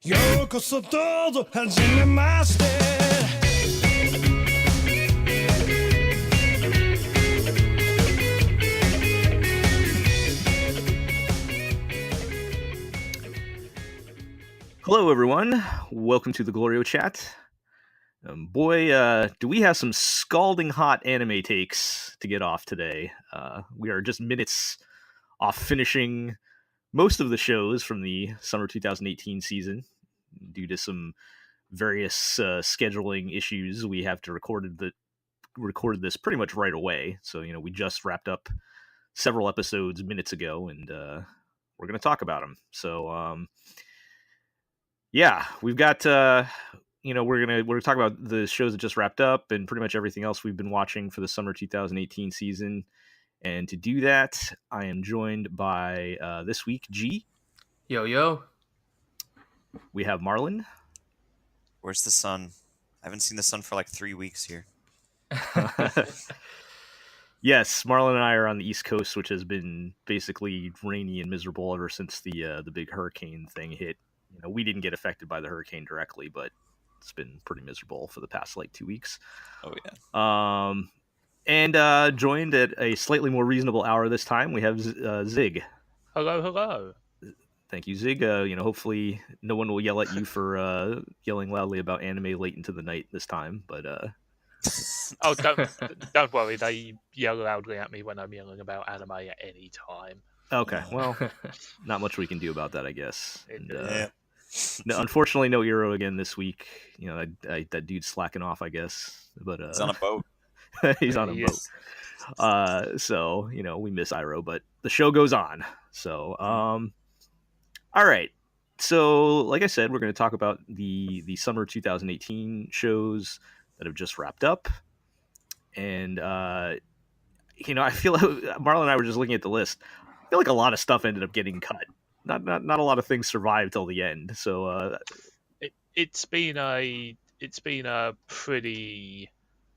ようこそどうぞはじめまして Hello, everyone. Welcome to the GLORIO chat. Do we have some scalding hot anime takes to get off today. We are just minutes off finishing most of the shows from the summer 2018 season. Due to some various scheduling issues, we have to record this pretty much right away. So, we just wrapped up several episodes minutes ago, and we're going to talk about them. So, yeah, we've got, we're gonna talk about the shows that just wrapped up and pretty much everything else we've been watching for the summer 2018 season. And to do that, I am joined by this week G. Yo. We have Marlin. Where's the sun? I haven't seen the sun for like 3 weeks here. Yes, Marlin and I are on the East Coast, which has been basically rainy and miserable ever since the big hurricane thing hit. We didn't get affected by the hurricane directly, but it's been pretty miserable for the past 2 weeks. Oh yeah. And joined at a slightly more reasonable hour this time, we have Zigg. Hello. Thank you, Zigg. Hopefully no one will yell at you for yelling loudly about anime late into the night this time. But Oh, don't worry. They yell loudly at me when I'm yelling about anime at any time. Okay, well, not much we can do about that, I guess. And, Yeah. no, unfortunately, no Euro again this week. That dude's slacking off, I guess. But He's on a boat. he's on a boat. So we miss Iroh, but the show goes on. So, all right. So, like I said, we're going to talk about the summer 2018 shows that have just wrapped up, and I feel like Marlon and I were just looking at the list. I feel like a lot of stuff ended up getting cut. Not a lot of things survived till the end. So it's been a pretty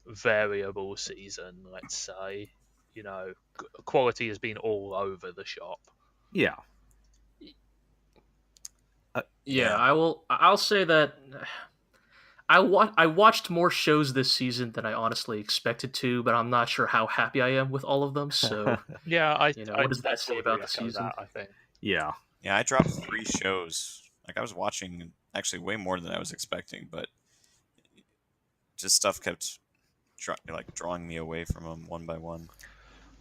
variable season, let's say. Quality has been all over the shop. Yeah. I'll say that I watched more shows this season than I honestly expected to, but I'm not sure how happy I am with all of them. So yeah, what does that say about the season? I think. Yeah. Yeah, I dropped 3 shows. I was watching actually way more than I was expecting, but just stuff kept drawing me away from them one by one.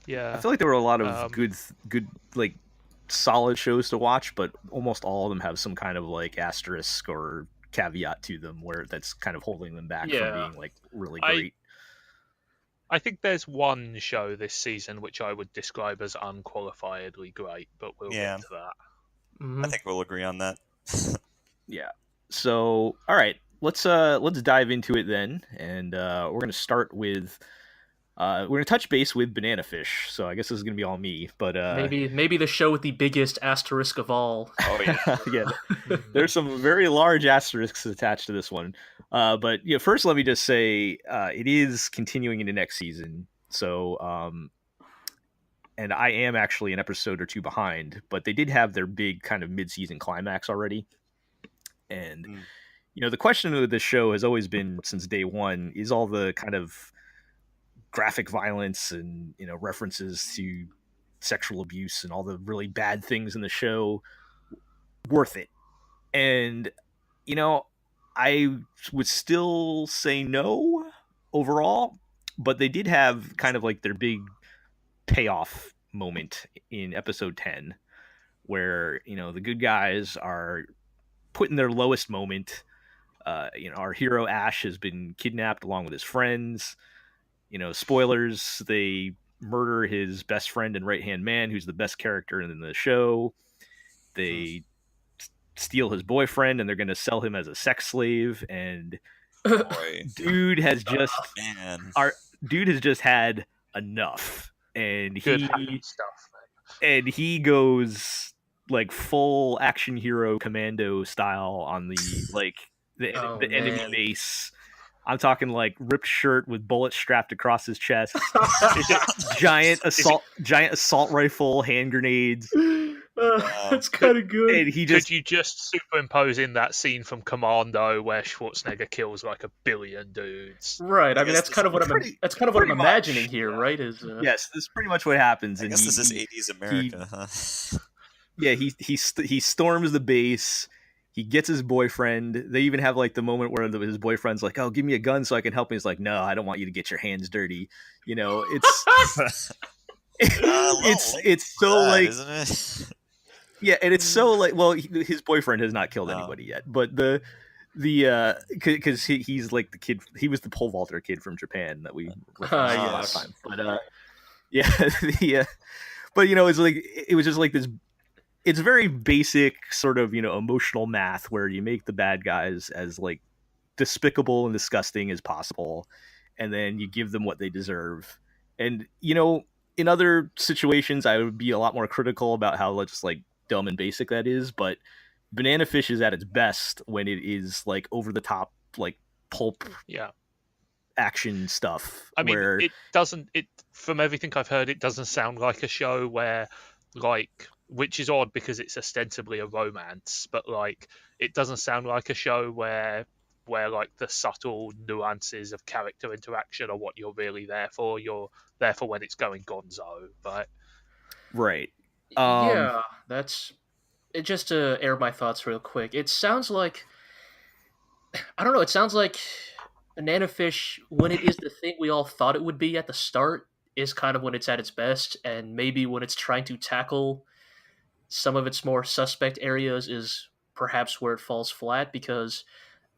Yeah. I feel like there were a lot of good solid shows to watch, but almost all of them have some kind of asterisk or caveat to them where that's kind of holding them back from being really great. I think there's one show this season which I would describe as unqualifiedly great, but we'll get to that. Mm-hmm. I think we'll agree on that. Yeah. So, all right, let's dive into it then, and we're gonna start with we're gonna touch base with Banana Fish. So I guess this is gonna be all me, but maybe the show with the biggest asterisk of all. Oh yeah. Yeah. There's some very large asterisks attached to this one. But first let me just say it is continuing into next season. So and I am actually an episode or 2 behind, but they did have their big kind of mid-season climax already. And the question of this show has always been since day one, is all the kind of graphic violence and references to sexual abuse and all the really bad things in the show worth it? And I would still say no overall, but they did have kind of their big payoff moment in episode 10 where the good guys are put in their lowest moment. Our hero Ash has been kidnapped along with his friends. Spoilers, they murder his best friend and right-hand man, who's the best character in the show. They steal his boyfriend, and they're going to sell him as a sex slave. And dude has just had enough, and he goes full action hero commando style on the enemy base. I'm talking ripped shirt with bullets strapped across his chest, giant assault rifle, hand grenades. That's kind of good. And Could you just superimpose in that scene from Commando where Schwarzenegger kills like 1 billion dudes? Right. I mean, guess that's kind of what I'm imagining here, right? Is yes, that's pretty much what happens. I guess this is 80s America, huh? Yeah, he storms the base. He gets his boyfriend. They even have like the moment where his boyfriend's like, "Oh, give me a gun so I can help him." He's like, "No, I don't want you to get your hands dirty." You know, it's it's so that, like, isn't it? yeah, and it's so like, well, his boyfriend has not killed anybody yet, but the because he's like the kid, he was the pole vaulter kid from Japan that we referenced last time. But yeah, but you know, it's like, it was just like this. It's very basic sort of, you know, emotional math where you make the bad guys as like despicable and disgusting as possible, and then you give them what they deserve. And you know, in other situations, I would be a lot more critical about how just like dumb and basic that is. But Banana Fish is at its best when it is like over the top, like pulp, action stuff. I mean, it doesn't. It from everything I've heard, it doesn't sound like a show where like. Which is odd because it's ostensibly a romance, but like it doesn't sound like a show where like the subtle nuances of character interaction are what you're really there for. You're there for when it's going gonzo, right? Yeah, that's it. Just to air my thoughts real quick, it sounds like, I don't know. It sounds like Banana Fish, when it is the thing we all thought it would be at the start, is kind of when it's at its best, and maybe when it's trying to tackle some of its more suspect areas is perhaps where it falls flat. Because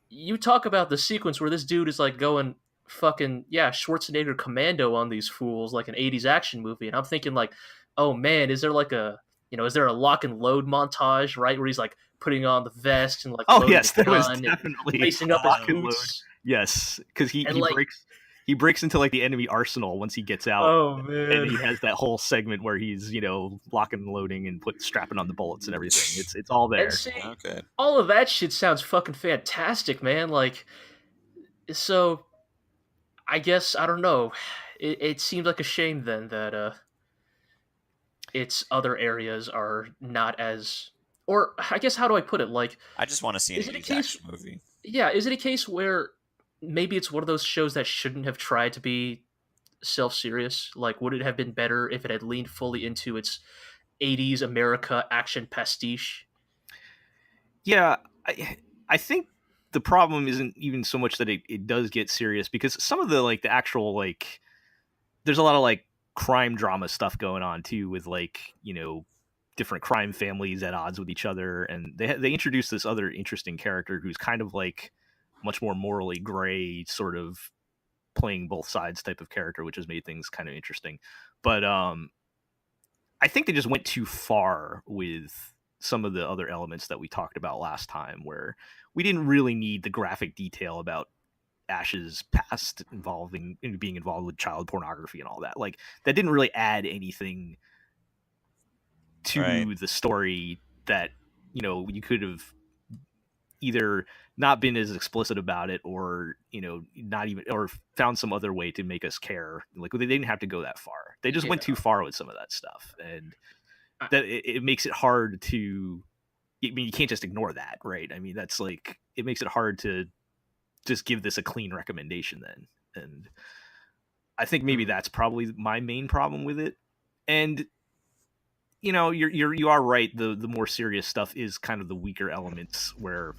you talk about the sequence where this dude is like going fucking Schwarzenegger commando on these fools like an 80s action movie, and I'm thinking like, oh man, is there like is there a lock and load montage, right, where he's like putting on the vest and like there was definitely lacing up his boots. Yes, because he breaks into like the enemy arsenal once he gets out. Oh man! And he has that whole segment where he's, you know, locking and loading and strapping on the bullets and everything. It's all there. And see, all of that shit sounds fucking fantastic, man. Like, so I guess I don't know. It seems like a shame then that its other areas are not as, or I guess how do I put it? Like, I just want to see an action movie. Yeah, is it a case where maybe it's one of those shows that shouldn't have tried to be self-serious? Like, would it have been better if it had leaned fully into its 80s America action pastiche? Yeah, I think the problem isn't even so much that it does get serious, because some of the like the actual like there's a lot of like crime drama stuff going on too, with like, you know, different crime families at odds with each other, and they introduced this other interesting character who's kind of like much more morally gray, sort of playing both sides type of character, which has made things kind of interesting. But I think they just went too far with some of the other elements that we talked about last time, where we didn't really need the graphic detail about Ash's past being involved with child pornography and all that. Like, that didn't really add anything to the story that, you know, you could have either not been as explicit about it, or, you know, not even, or found some other way to make us care. Like, they didn't have to go that far. They just went too far with some of that stuff, and that it makes it hard to. I mean, you can't just ignore that, right? I mean, that's like, it makes it hard to just give this a clean recommendation then, and I think maybe that's probably my main problem with it. And you know, you are right. The more serious stuff is kind of the weaker elements, where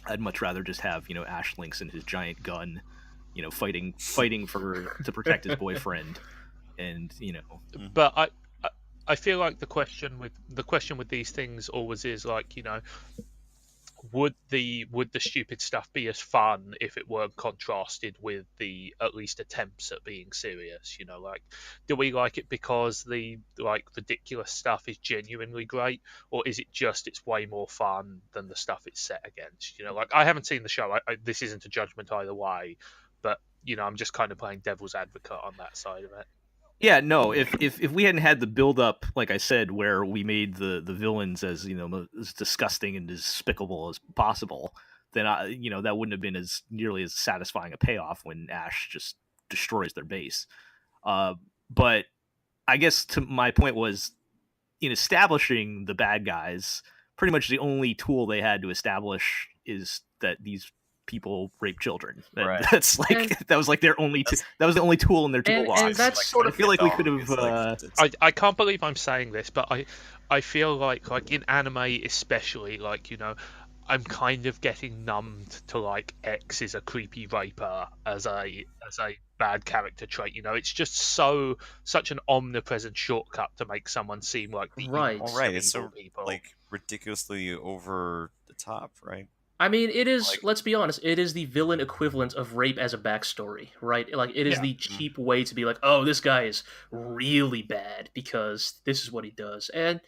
I'd much rather just have, you know, Ash Lynx and his giant gun, you know, fighting to protect his boyfriend, and, you know. But I feel like the question with these things always is like, you know, would the stupid stuff be as fun if it weren't contrasted with the at least attempts at being serious? You know, like, do we like it because the like ridiculous stuff is genuinely great, or is it just it's way more fun than the stuff it's set against? You know, like, I haven't seen the show. This isn't a judgment either way, but, you know, I'm just kind of playing devil's advocate on that side of it. Yeah, no, if we hadn't had the build up, like I said, where we made the villains as, you know, as disgusting and despicable as possible, then you know, that wouldn't have been as nearly as satisfying a payoff when Ash just destroys their base. But I guess my point was, in establishing the bad guys, pretty much the only tool they had to establish is that these people rape children. Right. That's like And- that was like their only that was the only tool in their and toolbox. that's sort I of feel like we dog. could have. It's like, it's- I can't believe I'm saying this, but I feel like in anime especially, like, you know, I'm kind of getting numbed to like X is a creepy raper as a bad character trait. You know, it's just such an omnipresent shortcut to make someone seem like the Right. all evilest right, of it's evil so people. like ridiculously over the top, right? I mean, it is. Like- Let's be honest. It is the villain equivalent of rape as a backstory, right? Like, it is Yeah. the cheap way to be like, oh, this guy is really bad because this is what he does. And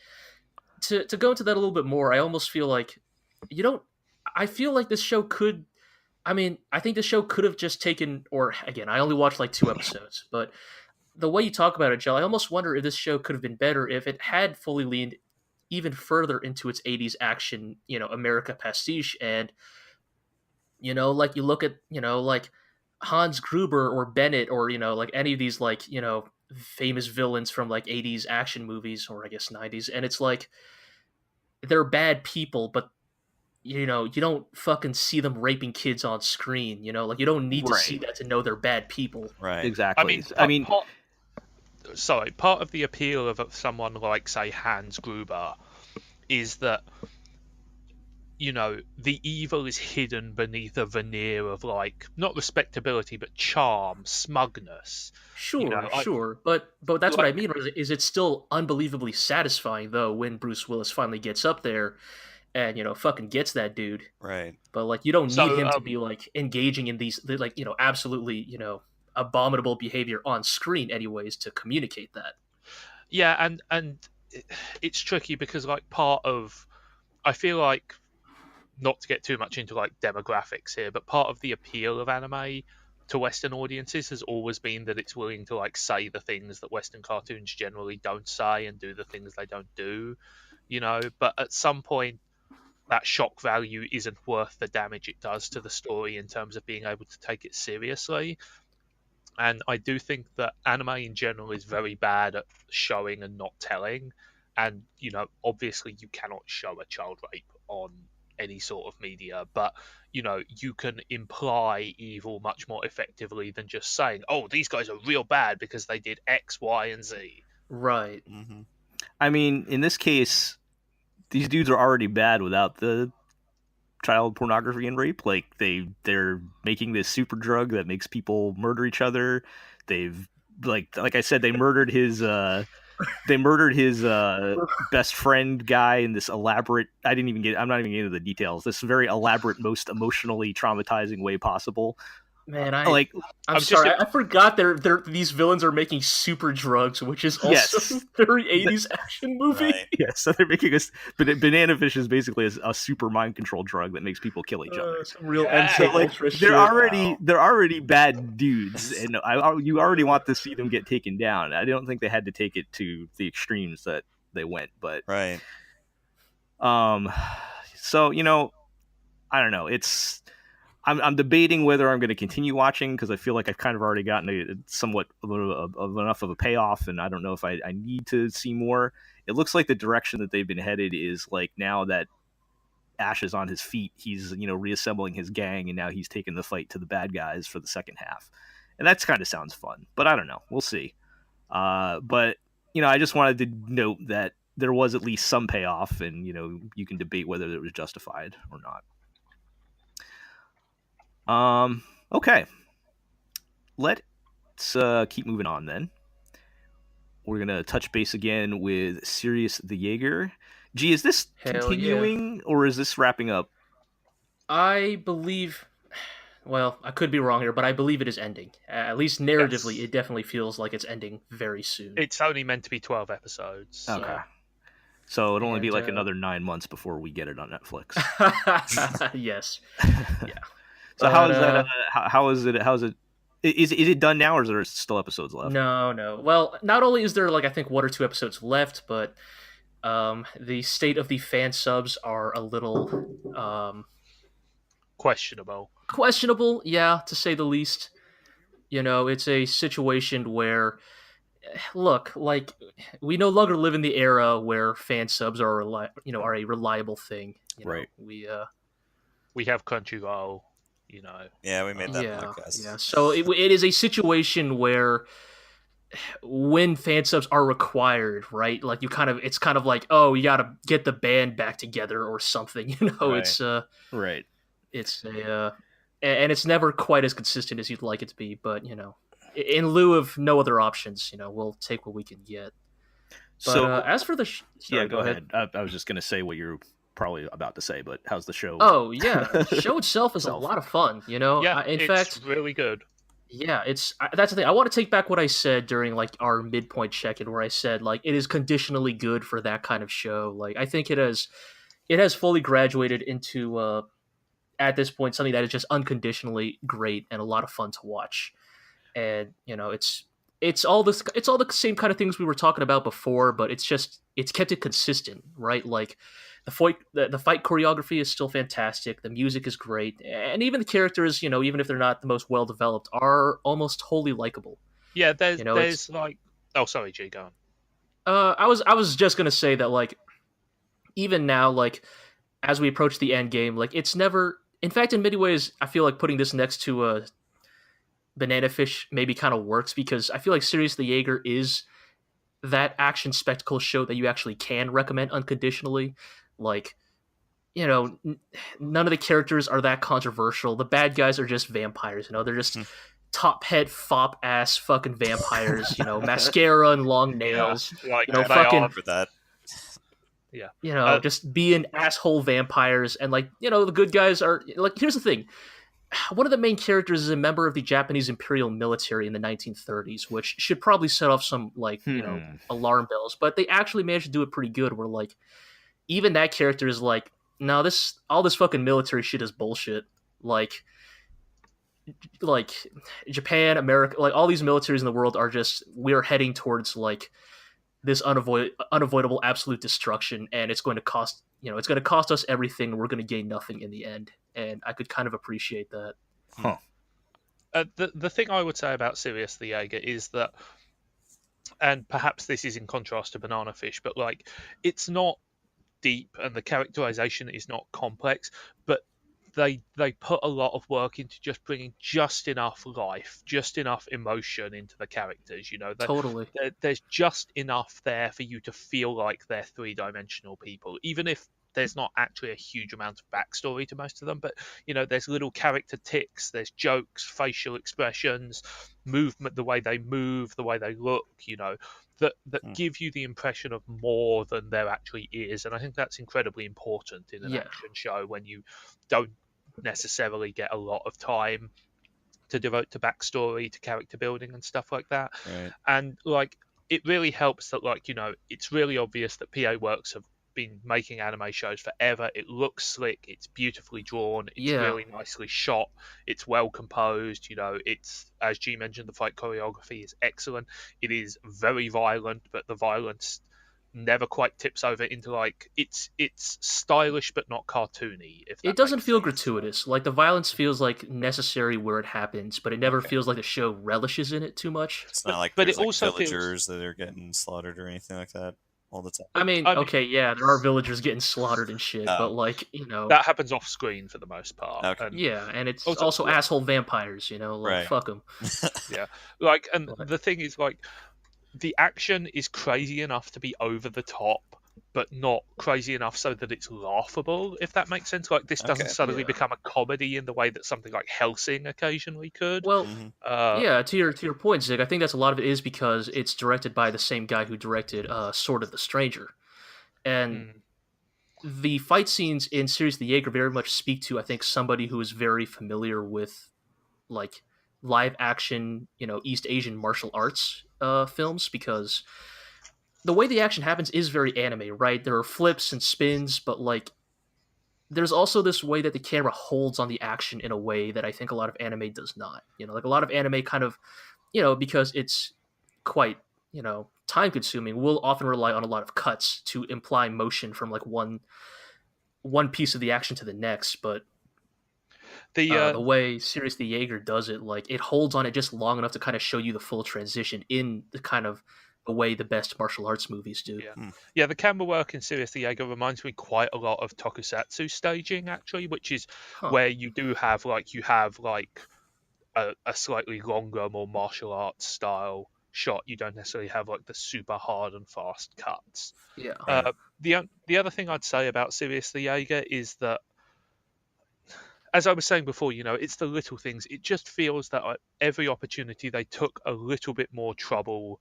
to go into that a little bit more, I almost feel like you don't. I feel like this show could. I mean, I think the show could have just taken. Or again, I only watched like 2 episodes, but the way you talk about it, Jill, I almost wonder if this show could have been better if it had fully leaned even further into its 80s action, you know, America pastiche. And, you know, like you look at, you know, like Hans Gruber or Bennett or, you know, like any of these, like, you know, famous villains from like 80s action movies or I guess 90s. And it's like they're bad people, but, you know, you don't fucking see them raping kids on screen, you know, like you don't need to see Right. that to know they're bad people. Right. Exactly. I mean, part of the appeal of someone like, say, Hans Gruber is that, you know, the evil is hidden beneath a veneer of, like, not respectability, but charm, smugness. Sure, You know, sure, but that's what I mean. Is it's still unbelievably satisfying though when Bruce Willis finally gets up there, and you know fucking gets that dude. Right. But like you don't So, need him to be like engaging in these like you know absolutely you know abominable behavior on screen anyways to communicate that. Yeah, and it's tricky because, like, part of, I feel like, not to get too much into like demographics here, but part of the appeal of anime to Western audiences has always been that it's willing to like say the things that Western cartoons generally don't say and do the things they don't do, you know. But at some point, that shock value isn't worth the damage it does to the story in terms of being able to take it seriously. And I do think that anime in general is very bad at showing and not telling. And, you know, obviously you cannot show a child rape on any sort of media, but, you know, you can imply evil much more effectively than just saying, oh, these guys are real bad because they did X, Y, and Z. Right. Mm-hmm. I mean, in this case, these dudes are already bad without the child pornography and rape. Like they're making this super drug that makes people murder each other. They've like I said, they murdered his best friend guy in this elaborate. I'm not even getting into the details. This very elaborate, most emotionally traumatizing way possible. Man, I'm just sorry. I forgot they're these villains are making super drugs, which is also Yes. very 80s action movie. Right. Yeah, so they're making us. Banana fish is basically a super mind control drug that makes people kill each other. Some real Yeah, MK So like Ultra shit. they're already bad dudes, and you already want to see them get taken down. I don't think they had to take it to the extremes that they went, but Right. so you know, I don't know. I'm debating whether I'm going to continue watching because I feel like I've kind of already gotten a somewhat of enough of a payoff, and I don't know if I need to see more. It looks like the direction that they've been headed is like now that Ash is on his feet, he's reassembling his gang, and now he's taking the fight to the bad guys for the second half, and that's kind of sounds fun. But I don't know, we'll see. But I just wanted to note that there was at least some payoff, and you can debate whether it was justified or not. Okay. Let's keep moving on then. We're going to touch base again with Sirius the Jaeger. Gee, is this continuing or is this wrapping up? I believe, well, I could be wrong here, but I believe it is ending. At least narratively, Yes. It definitely feels like it's ending very soon. It's only meant to be 12 episodes. Okay. So it'll only be And, like another 9 months before we get it on Netflix. Yes. So But, how is that? How is it? How's it? Is it done now, or is there still episodes left? No. Well, not only is there like I think 1 or 2 episodes left, but the state of the fan subs are a little Questionable. questionable, yeah, to say the least. It's a situation where look, like we no longer live in the era where fan subs are are a reliable thing. Right. We have Crunchyroll, you know. Yeah, we made that Yeah, podcast. yeah. So it is a situation where when fan subs are required, right? Like it's kind of like, oh, you got to get the band back together or something. Right. Right. It's and it's never quite as consistent as you'd like it to be. But in lieu of no other options, we'll take what we can get. But So as for the yeah, go ahead. I was just going to say what you're probably about to say, but how's the show? Oh yeah, the show itself is a lot of fun. Yeah, in it's fact, really good. yeah, that's the thing. I want to take back what I said during like our midpoint check-in, where I said like it is conditionally good for that kind of show. Like I think it has fully graduated into at this point something that is just unconditionally great and a lot of fun to watch. And it's all the same kind of things we were talking about before, but it's kept it consistent, right? Like the fight choreography is still fantastic, the music is great, and even the characters, even if they're not the most well developed, are almost wholly likable. Yeah, there's like, oh sorry, G, go on. I was just gonna say that, like, even now, like, as we approach the end game, like, it's never, in fact, in many ways I feel like putting this next to Banana Fish maybe kind of works, because I feel like Sirius the Jaeger is that action spectacle show that you actually can recommend unconditionally. Like, none of the characters are that controversial. The bad guys are just vampires. They're just top head fop ass fucking vampires. Mascara and long nails. Yeah, like they fucking all for that. Yeah. Just being asshole vampires. And like, the good guys are like. Here's the thing. One of the main characters is a member of the Japanese Imperial Military in the 1930s, which should probably set off some like alarm bells. But they actually managed to do it pretty good. Where like even that character is like, no, all this fucking military shit is bullshit. Like Japan, America, like all these militaries in the world are just, we're heading towards like this unavoidable absolute destruction, and it's going to cost us everything, and we're going to gain nothing in the end. And I could kind of appreciate that. The thing I would say about Sirius the Jaeger is that, and perhaps this is in contrast to Banana Fish, but like it's not deep and the characterization is not complex, but they put a lot of work into just bringing just enough life, just enough emotion into the characters. Totally. There's just enough there for you to feel like they're three-dimensional people, even if there's not actually a huge amount of backstory to most of them. But there's little character tics, there's jokes, facial expressions, movement, the way they move, the way they look, that give you the impression of more than there actually is. And I think that's incredibly important in an action show when you don't necessarily get a lot of time to devote to backstory, to character building and stuff like that. Right. And like it really helps that it's really obvious that PA Works have been making anime shows forever. It looks slick, it's beautifully drawn, it's really nicely shot, it's well composed. It's, as G mentioned, the fight choreography is excellent. It is very violent, but the violence never quite tips over into like it's stylish but not cartoony. If that it doesn't makes feel sense. gratuitous. Like the violence feels like necessary where it happens, but it never feels like the show relishes in it too much. It's not like but there's it also villagers that are getting slaughtered or anything like that all the time. I mean, there are villagers getting slaughtered and shit, but like, that happens off screen for the most part. Okay. And it's also asshole vampires, like fuck them. Yeah, like, and the thing is, like, the action is crazy enough to be over the top, but not crazy enough so that it's laughable, if that makes sense. Like, this doesn't suddenly become a comedy in the way that something like Hellsing occasionally could. Well, to your point, Zig, I think that's a lot of it is because it's directed by the same guy who directed Sword of the Stranger. And the fight scenes in Sirius the Jaeger very much speak to, I think, somebody who is very familiar with, like, live action, East Asian martial arts films, because the way the action happens is very anime, right? There are flips and spins, but like there's also this way that the camera holds on the action in a way that I think a lot of anime does not. Like a lot of anime kind of, because it's quite, time consuming, will often rely on a lot of cuts to imply motion from like one piece of the action to the next. But the way Sirius the Jaeger does it, like it holds on it just long enough to kind of show you the full transition in the kind of the way the best martial arts movies do. Yeah, the camera work in Sirius the Jaeger reminds me quite a lot of tokusatsu staging, actually, which is where you do have like a slightly longer, more martial arts style shot. You don't necessarily have like the super hard and fast cuts. Yeah. The other thing I'd say about Sirius the Jaeger is that, as I was saying before, it's the little things. It just feels that every opportunity they took a little bit more trouble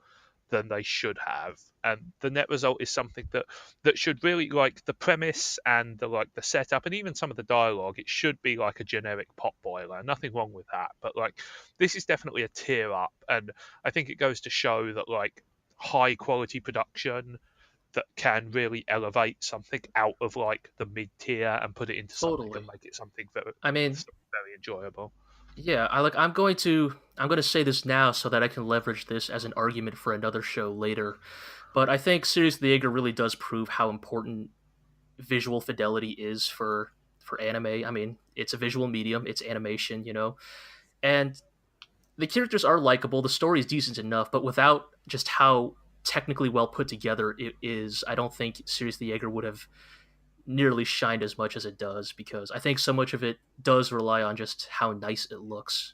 than they should have, and the net result is something that should really, like, the premise and the setup and even some of the dialogue, it should be like a generic pot boiler. Nothing wrong with that, but like this is definitely a tier up, and I think it goes to show that like high quality production that can really elevate something out of like the mid tier and put it into something and make it something very enjoyable. Yeah, I'm going to say this now so that I can leverage this as an argument for another show later. But I think Sirius the Jaeger really does prove how important visual fidelity is for anime. I mean, it's a visual medium, it's animation, and the characters are likable, the story is decent enough, but without just how technically well put together it is, I don't think Sirius the Jaeger would have nearly shined as much as it does, because I think so much of it does rely on just how nice it looks.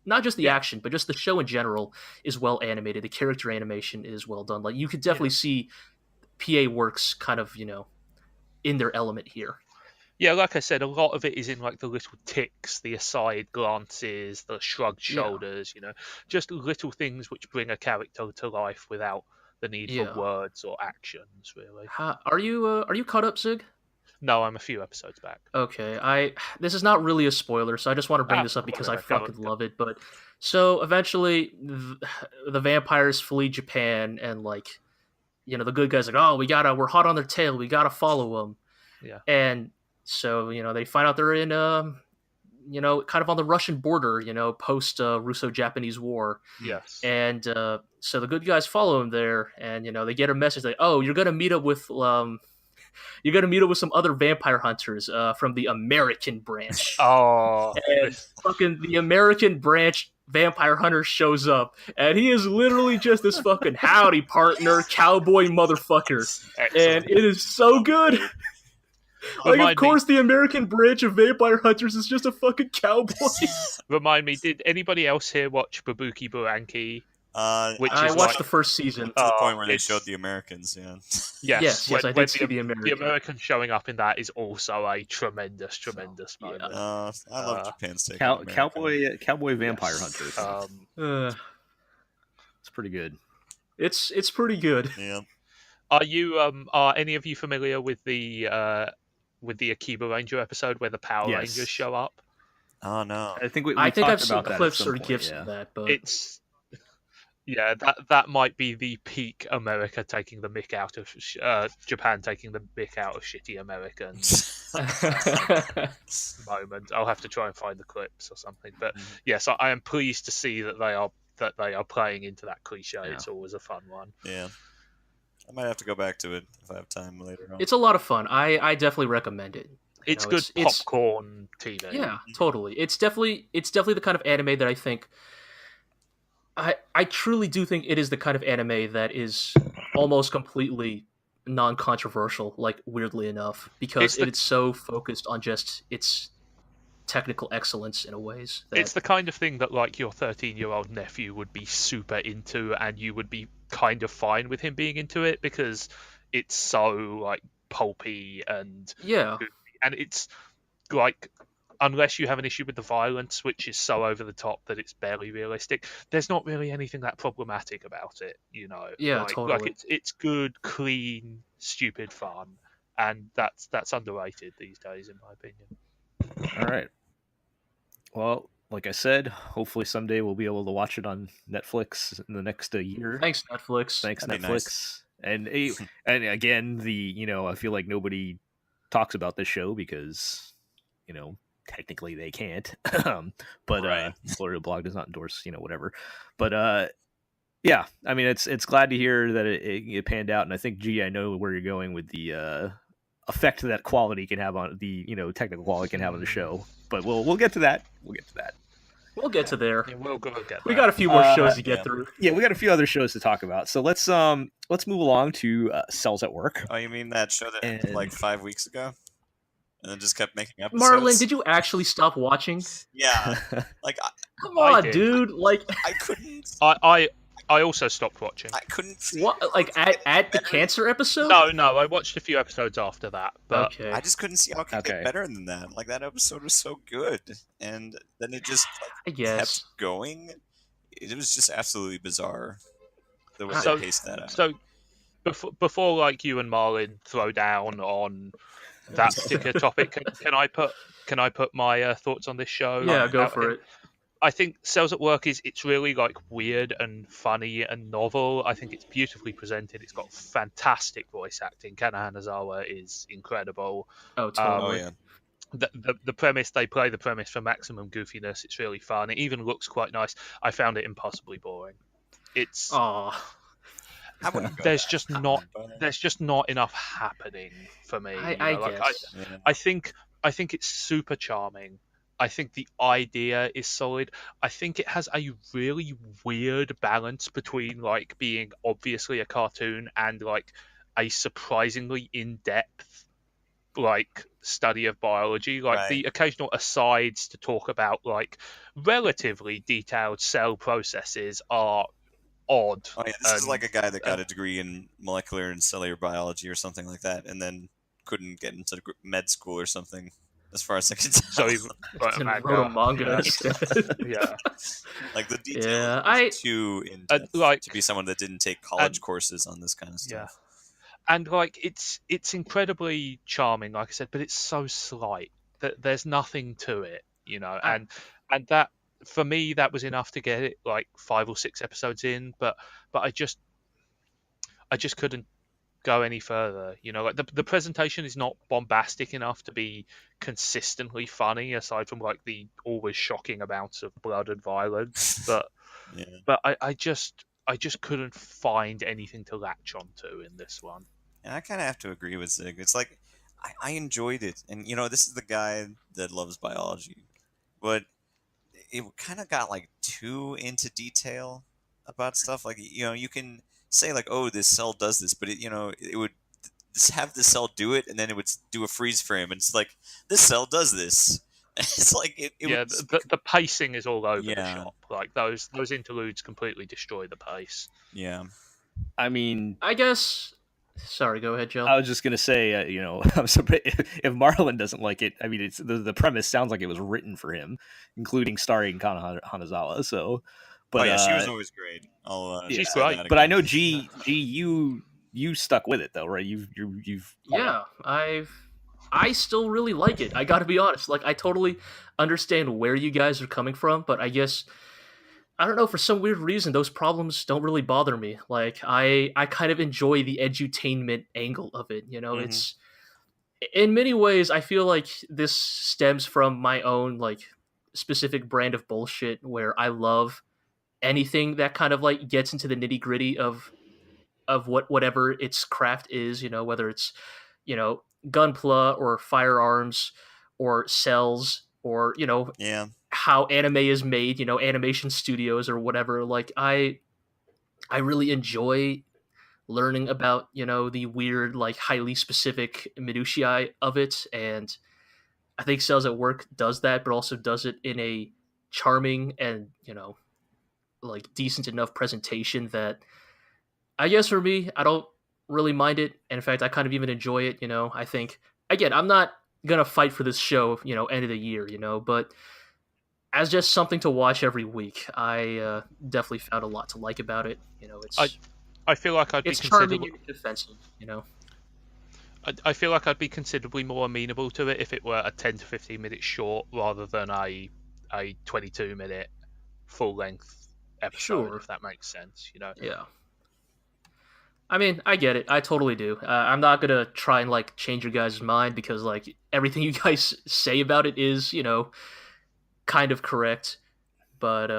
Not just the action, but just the show in general is well animated. The character animation is well done. Like, you could definitely see PA Works kind of, in their element here. Yeah, like I said, a lot of it is in like the little ticks, the aside glances, the shrugged shoulders, just little things which bring a character to life without the need for words or actions, really. Are you caught up, Zigg? No, I'm a few episodes back. Okay, this is not really a spoiler, so I just want to bring this up because I fucking love it. But so eventually, the vampires flee Japan, and like, the good guys are like, oh, we're hot on their tail, we gotta follow them. Yeah, and so they find out they're in kind of on the Russian border, post Russo-Japanese War. Yes. And so the good guys follow him there, and they get a message like, "Oh, you're gonna meet up with some other vampire hunters from the American branch." Oh, and fucking the American branch vampire hunter shows up, and he is literally just this fucking howdy partner cowboy motherfucker. Excellent. And it is so good. Like, of course, the American branch of vampire hunters is just a fucking cowboy. Remind me, did anybody else here watch Babuki Buranki? I watched the first season. To the point where they showed the Americans, Yes, I did see the Americans. The American showing up in that is also a tremendous moment. I love Japan's take cowboy vampire hunters. It's pretty good. It's pretty good. Yeah. Are any of you familiar with the Akiba Ranger episode where the Power Rangers show up? Oh no, I think I've seen clips or gifs of that, but it's that might be the peak America taking the mick out of Japan taking the mick out of shitty Americans moment. I'll have to try and find the clips or something, but yes, I am pleased to see that they are playing into that cliche. Yeah. It's always a fun one. Yeah. I might have to go back to it if I have time later on. It's a lot of fun. I definitely recommend it. It's good popcorn TV. Yeah, totally. It's definitely the kind of anime that I think I truly do think it is the kind of anime that is almost completely non-controversial, like, weirdly enough, because it's so focused on just its technical excellence in a ways. It's the kind of thing that like your 13-year-old nephew would be super into, and you would be kind of fine with him being into it because it's so like pulpy and goofy. And it's like, unless you have an issue with the violence, which is so over the top that it's barely realistic, there's not really anything that problematic about it, Yeah, totally. Like it's good, clean, stupid fun, and that's underrated these days, in my opinion. All right. Well, like I said, hopefully someday we'll be able to watch it on Netflix in the next year. Thanks, Netflix. Thanks, That'd Netflix. Nice. And again, I feel like nobody talks about this show because, technically they can't. But right. GLORIO blog does not endorse, whatever. But yeah, I mean, it's glad to hear that it panned out. And I think, I know where you're going with the effect that quality can have on the technical quality can have on the show. But we'll get to that. We'll get to that. We'll get to there. Yeah, we'll go get We that. got a few more shows to get through. Yeah, we got a few other shows to talk about. So let's move along to Cells at Work. Oh, you mean that show that ended like 5 weeks ago, and then just kept making episodes? Marlin, did you actually stop watching? Yeah, like Come on, did. dude. Like, I couldn't. I also stopped watching. I couldn't. See what? Like at the cancer episode? No, I watched a few episodes after that, but Okay. I just couldn't see how it could Okay. get better than that. Like that episode was so good, and then it just I guess. kept going. It was just absolutely bizarre the way So- they paced that out. so before like you and Marlin throw down on that particular topic, can I put my thoughts on this show? Yeah, go out for here? it. I think Cells at Work it's really like weird and funny and novel. I think it's beautifully presented. It's got fantastic voice acting. Kana Hanazawa is incredible. Oh, totally. Oh yeah, The premise, they play the premise for maximum goofiness. It's really fun. It even looks quite nice. I found it impossibly boring. It's Aw. I wouldn't go there's back, just not but- there's just not enough happening for me. I guess. Yeah. I think it's super charming. I think the idea is solid. I think it has a really weird balance between like being obviously a cartoon and like a surprisingly in-depth like study of biology. Like Right. the occasional asides to talk about like relatively detailed cell processes are odd. Oh yeah, this is and- like a guy that got a degree in molecular and cellular biology or something like that, and then couldn't get into med school or something. As far as I can tell, So he wrote a And manga. wrote a manga Yeah. instead. Yeah. like the details Yeah, was too in depth like- to be someone that didn't take college courses on this kind of stuff. And like it's incredibly charming, like I said, but it's so slight that there's nothing to it, and that for me that was enough to get it like 5 or 6 episodes in, but I just couldn't go any further. Like the presentation is not bombastic enough to be consistently funny, aside from like the always shocking amounts of blood and violence. But Yeah. but I just couldn't find anything to latch onto in this one. And I kind of have to agree with Zigg. It's like I enjoyed it, and this is the guy that loves biology, but it kind of got like too into detail about stuff. Like you can say like, oh, this cell does this, but it would just have the cell do it, and then it would do a freeze frame, and it's like this cell does this. It's like it was, the pacing is all over the Yeah. shop. Like those interludes completely destroy the pace. yeah. I mean, I guess. Sorry, go ahead, Joe. I was just gonna say, I'm surprised if Marlin doesn't like it. I mean, it's the premise sounds like it was written for him, including starring Kana Hanazawa. So, but Oh yeah, she was always great. She's say great. that but I again. know G, you stuck with it though, right? You've Yeah, I still really like it. I got to be honest. Like, I totally understand where you guys are coming from, but I guess I don't know, for some weird reason those problems don't really bother me. Like, I kind of enjoy the edutainment angle of it. It's in many ways I feel like this stems from my own like specific brand of bullshit where I love anything that kind of like gets into the nitty-gritty of whatever its craft is, whether it's gunpla or firearms or cells or Yeah. how anime is made, animation studios or whatever. Like I really enjoy learning about the weird, like highly specific minutiae of it, and I think Cells at Work does that, but also does it in a charming and like decent enough presentation that I guess for me, I don't really mind it. And in fact, I kind of even enjoy it. I think, again, I'm not going to fight for this show, end of the year, but as just something to watch every week, I definitely found a lot to like about it. I feel like I'd be It's charming considerably. and defensive, I feel like I'd be considerably more amenable to it if it were a 10 to 15 minute short rather than a 22-minute full length episode. Sure. If that makes sense, Yeah. I mean, I get it. I totally do. I'm not gonna try and like change your guys' mind because like everything you guys say about it is, kind of correct. But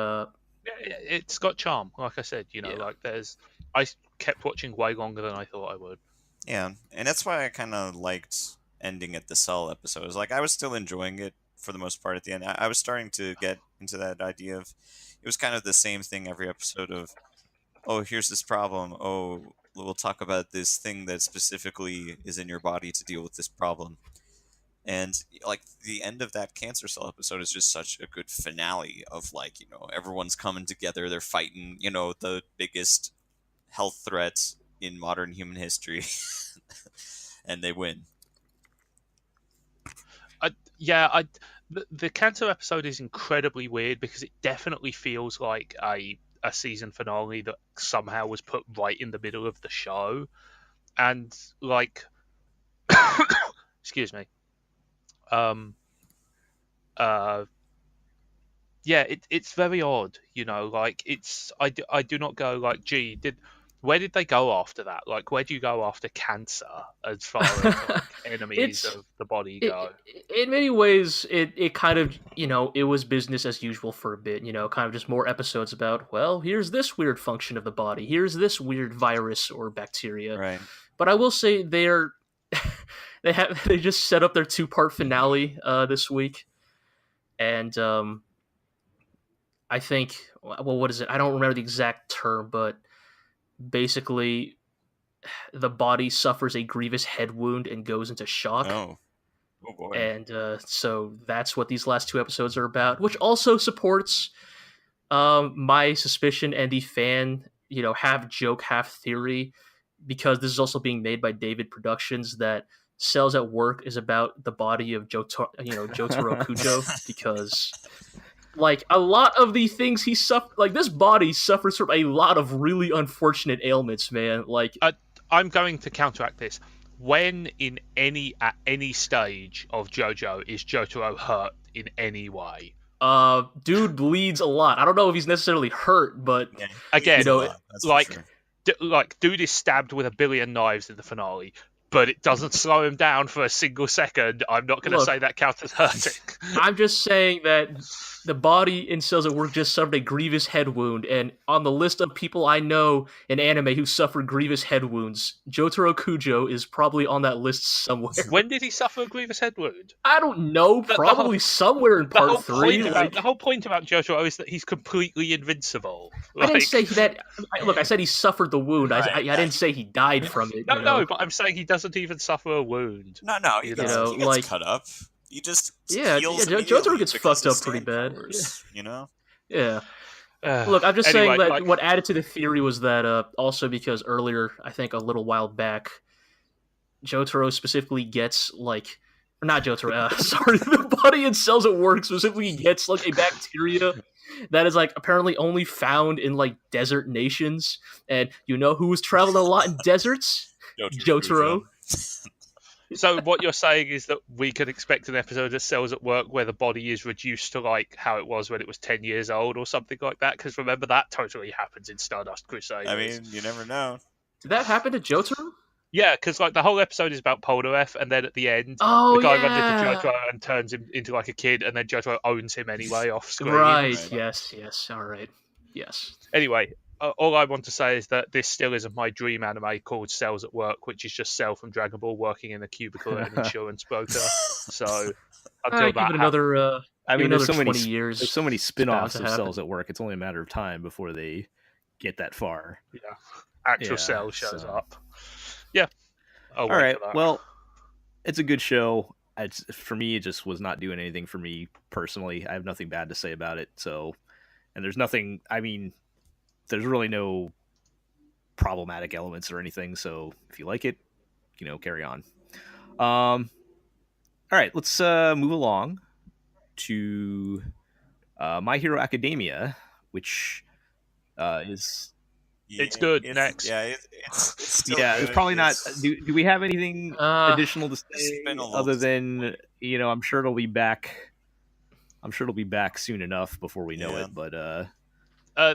It's got charm, like I said. Yeah. Like I kept watching way longer than I thought I would. Yeah, and that's why I kind of liked ending at the Cell episode. It was like I was still enjoying it for the most part at the end. I was starting to get into that idea of it was kind of the same thing every episode of, oh, here's this problem. Oh, we'll talk about this thing that specifically is in your body to deal with this problem. And like the end of that Cancer Cell episode is just such a good finale of like, everyone's coming together, they're fighting, the biggest health threat in modern human history. And they win. The Cancer episode is incredibly weird because it definitely feels like a season finale that somehow was put right in the middle of the show, and like, excuse me, yeah, it's very odd, like I do not go like, gee, where did they go after that? Like, where do you go after Cancer as far as like, enemies of the body go? In many ways, it kind of, it was business as usual for a bit, kind of just more episodes about, well, here's this weird function of the body, here's this weird virus or bacteria. Right. But I will say they just set up their 2-part finale this week. And I think, well, what is it? I don't remember the exact term, but basically the body suffers a grievous head wound and goes into shock. Oh boy. And so that's what these last 2 episodes are about, which also supports my suspicion and the fan, half joke, half theory, because this is also being made by David Productions, that Cells at Work is about the body of Jotaro Kujo, because like a lot of the things he suffered, like this body suffers from a lot of really unfortunate ailments, man. Like I'm going to counteract this. When at any stage of JoJo is Jotaro hurt in any way? Dude bleeds a lot. I don't know if he's necessarily hurt, but Yeah, again, like, dude is stabbed with a billion knives in the finale, but it doesn't slow him down for a single second. I'm not going to say that counts as hurting. I'm just saying that the body in Cells at Work just suffered a grievous head wound, and on the list of people I know in anime who suffered grievous head wounds, Jotaro Kujo is probably on that list somewhere. When did he suffer a grievous head wound? I don't know, probably somewhere in part 3. The whole point about Jotaro is that he's completely invincible. I didn't say that. Look, I said he suffered the wound. Right. I didn't say he died from it. No, but I'm saying he doesn't even suffer a wound. No, he gets cut up. He just Jotaro gets fucked up pretty bad. Yeah. Look, I'm just saying that what added to the theory was that also because earlier, I think a little while back, Jotaro specifically gets like, or not Jotaro, sorry, the body in Cells at Work specifically gets like a bacteria that is like apparently only found in like desert nations, and who was traveling a lot in deserts? Jotaro. So what you're saying is that we could expect an episode of Cells at Work where the body is reduced to like how it was when it was 10 years old or something like that? Because remember, that totally happens in Stardust Crusaders. I mean, you never know. Did that happen to Jotaro? Yeah, because like the whole episode is about Polnareff, and then at the end, the guy runs into Jotaro and turns him into like a kid, and then Jotaro owns him anyway off screen. Right. Yes. All right. Yes. Anyway, all I want to say is that this still isn't my dream anime called Cells at Work, which is just Cell from Dragon Ball working in a cubicle at an insurance broker. So until that another, there's so 20 many years. There's so many spin-offs of Cells at Work. It's only a matter of time before they get that far. Yeah, actual Cell shows up. Yeah. All right. Well, it's a good show. For me, it just was not doing anything for me personally. I have nothing bad to say about it. So, and there's nothing. I mean, there's really no problematic elements or anything. So, if you like it, carry on. All right. Let's move along to My Hero Academia, which is. It's good. Next. Yeah, it's still yeah. good. It's probably not. Do we have anything additional to say other than I'm sure it'll be back. I'm sure it'll be back soon enough before we know it. But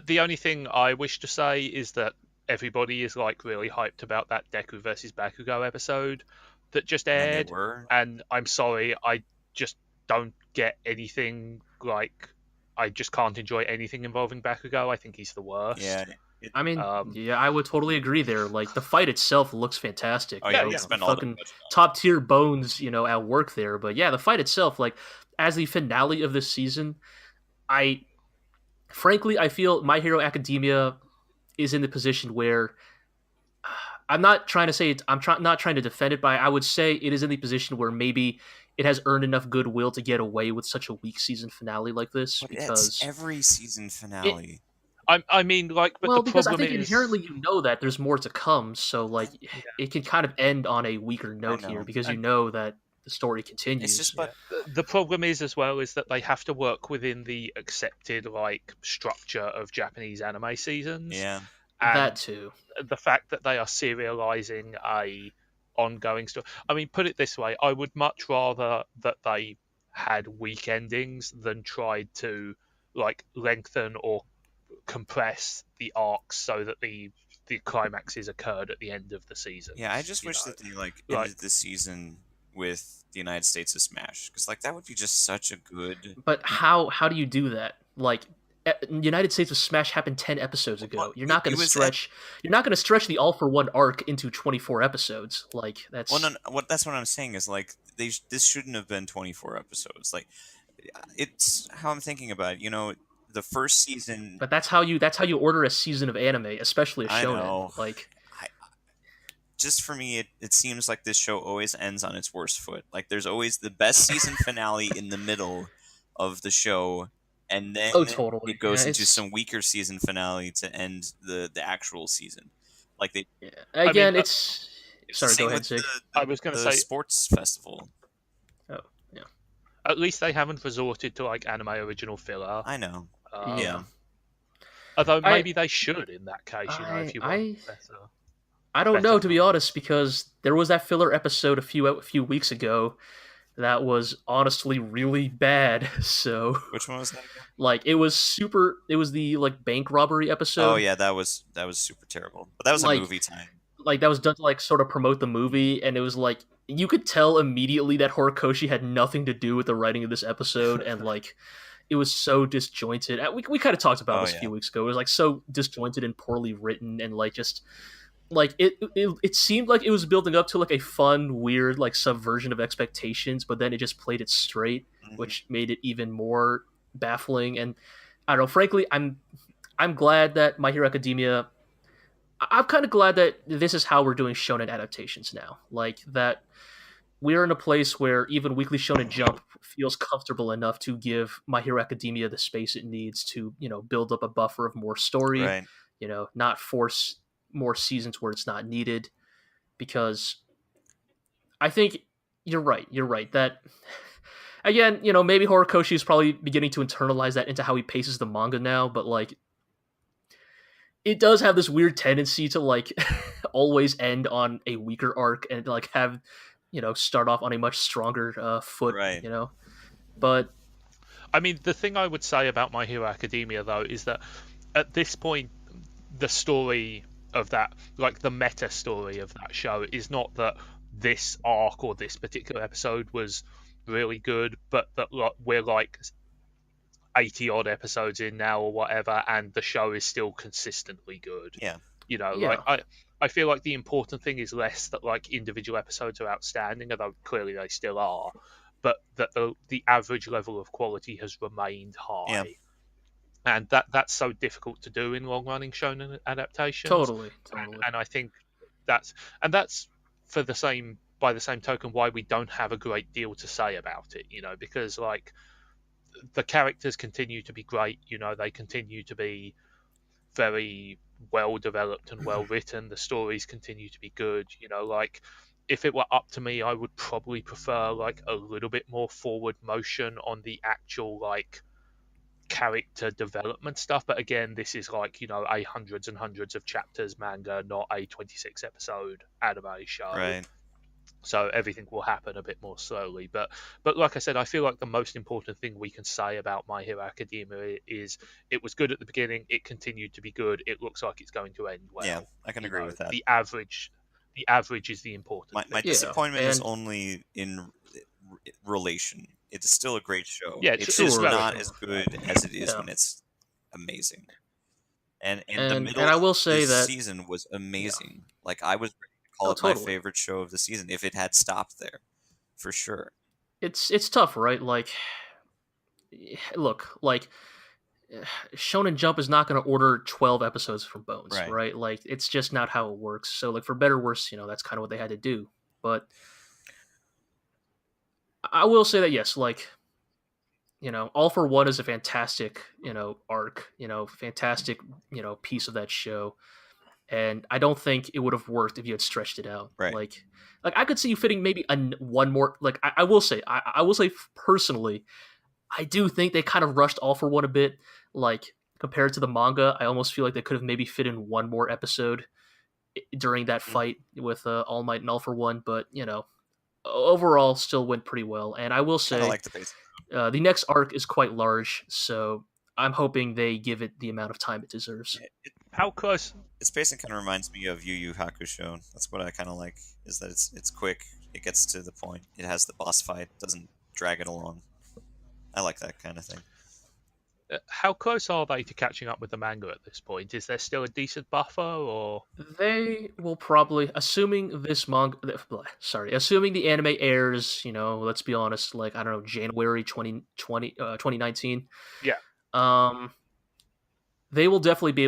the only thing I wish to say is that everybody is like really hyped about that Deku versus Bakugo episode that just aired, and I'm sorry, I just don't get anything. Like, I just can't enjoy anything involving Bakugo. I think he's the worst. Yeah. I mean, Um, yeah, I would totally agree there. Like the fight itself looks fantastic. Oh you yeah, know, we yeah. spent all the fucking budget on top tier bones, at work there. But yeah, the fight itself, like as the finale of this season, I frankly I feel My Hero Academia is in the position where I'm not trying to say not trying to defend it, but I would say it is in the position where maybe it has earned enough goodwill to get away with such a weak season finale like this But it's because every season it finale. I mean, like, but the because I problem think is, inherently you know that there's more to come, so like it can kind of end on a weaker note know. here because you and know that the story It's continues. just, but the problem is as well is that they have to work within the accepted like structure of Japanese anime seasons, yeah, and That too. the fact that they are serializing a ongoing story. I mean, put it this way: I would much rather that they had weak endings than tried to like lengthen or compress the arcs so that the climaxes occurred at the end of the season. yeah. I just You wish know, that they like like ended the season with the United States of Smash, because like that would be just such a good. But how do you do that? Like United States of Smash happened 10 episodes ago. Well, You're not going it to was stretch you're not going to stretch the All for One arc into 24 episodes. Like that's Well, no, what that's what I'm saying is like this shouldn't have been 24 episodes. Like it's how I'm thinking about it. You know, the first season. but that's how you order a season of anime, especially a I shonen. know. Like I, just for me, it seems like this show always ends on its worst foot. Like there's always the best season finale in the middle of the show, and then oh totally. it goes Yeah, into it's some weaker season finale to end the actual season. Like they, yeah. I Again, mean, it's it's the sorry, go same ahead, with Zig. I was going to the say, sports festival. Oh, yeah. at least they haven't resorted to like anime original filler. I know. Yeah. Although I maybe they should in that case, you know, if I you want I better. I don't Better know, to be fun. honest, because there was that filler episode a few weeks ago that was honestly really bad. So Which one was that again? like it was the like bank robbery episode. Oh yeah, that was super terrible. But that was a Like movie time. like that was done to like sort of promote the movie, and it was like you could tell immediately that Horikoshi had nothing to do with the writing of this episode, and like it was so disjointed. We kind of talked about Oh, this a yeah. few weeks ago. It was like so disjointed and poorly written, and like just like it seemed like it was building up to like a fun, weird like subversion of expectations, but then it just played it straight, Mhm. which made it even more baffling. And I don't know. Frankly, I'm glad that My Hero Academia. I'm kind of glad that this is how we're doing shonen adaptations now. Like that we're in a place where even Weekly Shonen Jump feels comfortable enough to give My Hero Academia the space it needs to, build up a buffer of more story, Right. not force more seasons where it's not needed. Because I think you're right. You're right that again, maybe Horikoshi is probably beginning to internalize that into how he paces the manga now, but like it does have this weird tendency to like always end on a weaker arc and like have start off on a much stronger foot. Right. But I mean, the thing I would say about My Hero Academia though is that at this point, the story of that, like the meta story of that show, is not that this arc or this particular episode was really good, but that we're like 80 odd episodes in now or whatever, and the show is still consistently good. Yeah. Like I feel like the important thing is less that like individual episodes are outstanding, although clearly they still are, but that the average level of quality has remained high. Yeah. And that's so difficult to do in long running shonen adaptations. totally. And I think that's by the same token why we don't have a great deal to say about it, because like the characters continue to be great, they continue to be very well developed and well written. The stories continue to be good, like if it were up to me, I would probably prefer like a little bit more forward motion on the actual like character development stuff. But again, this is like, a hundreds and hundreds of chapters manga, not a 26 episode anime show. Right. So everything will happen a bit more slowly. But like I said, I feel like the most important thing we can say about My Hero Academia is it was good at the beginning, it continued to be good, it looks like it's going to end well. Yeah, I can agree with that. The average is the important My thing. disappointment is and- only in relation. It's still a great show. Yeah, it's sure, just right. not as good as it is Yeah. when it's amazing. And in the middle and I will of say this that season was amazing. Like I was ready to call oh, it my totally. favorite show of the season if it had stopped there, for sure. It's tough, right? Like, look, like Shonen Jump is not going to order 12 episodes from Bones, Right. right? Like, it's just not how it works. So, like, for better or worse, that's kind of what they had to do. But I will say that yes, like, All for One is a fantastic, arc, fantastic, piece of that show. And I don't think it would have worked if you had stretched it out. Right. Like I could see you fitting maybe one more. Like I will say, I will say personally, I do think they kind of rushed All for One a bit. Like compared to the manga, I almost feel like they could have maybe fit in one more episode during that fight with All Might and All for One. But overall, still went pretty well. And I will Kind of say, like the base. the next arc is quite large, so I'm hoping they give it the amount of time it deserves. How close? Its pacing kind of reminds me of Yu Yu Hakusho. That's what I kind of like. Is that it's quick. It gets to the point. It has the boss fight. Doesn't drag it along. I like that kind of thing. How close are they to catching up with the manga at this point? Is there still a decent buffer, or They will probably, assuming assuming the anime airs, let's be honest, like, I don't know, January 2019. Yeah. They will definitely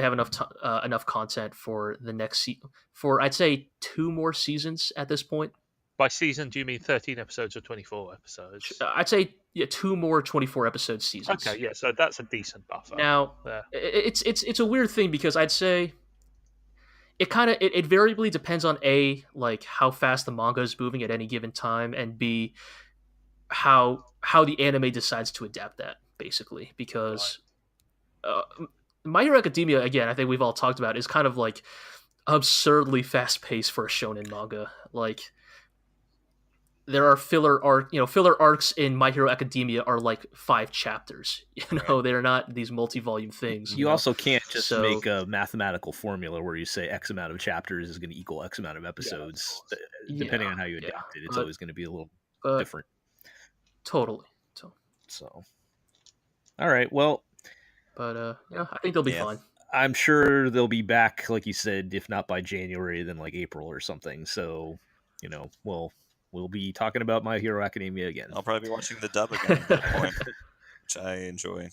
have enough content for the next for I'd say 2 more seasons at this point. by season do you mean 13 episodes or 24 episodes? I'd say 2 more 24 episode seasons. Okay, yeah, so that's a decent buffer. Now, it's a weird thing because I'd say it variably depends on A, like how fast the manga is moving at any given time, and B, how the anime decides to adapt that, basically. Because My Hero Academia, again, I think we've all talked about, is kind of like absurdly fast paced for a shonen manga. Like there are filler arcs in My Hero Academia are like 5 chapters. They're not these multi-volume things. You also can't just So- make a mathematical formula where you say X amount of chapters is going to equal X amount of episodes. Depending on how you adapt it, it's always going to be a little different. Totally. So, all right. Well, But I think they'll be fine. I'm sure they'll be back, like you said, if not by January, then like April or something. So, we'll be talking about My Hero Academia again. I'll probably be watching the dub again at that point, which I enjoy.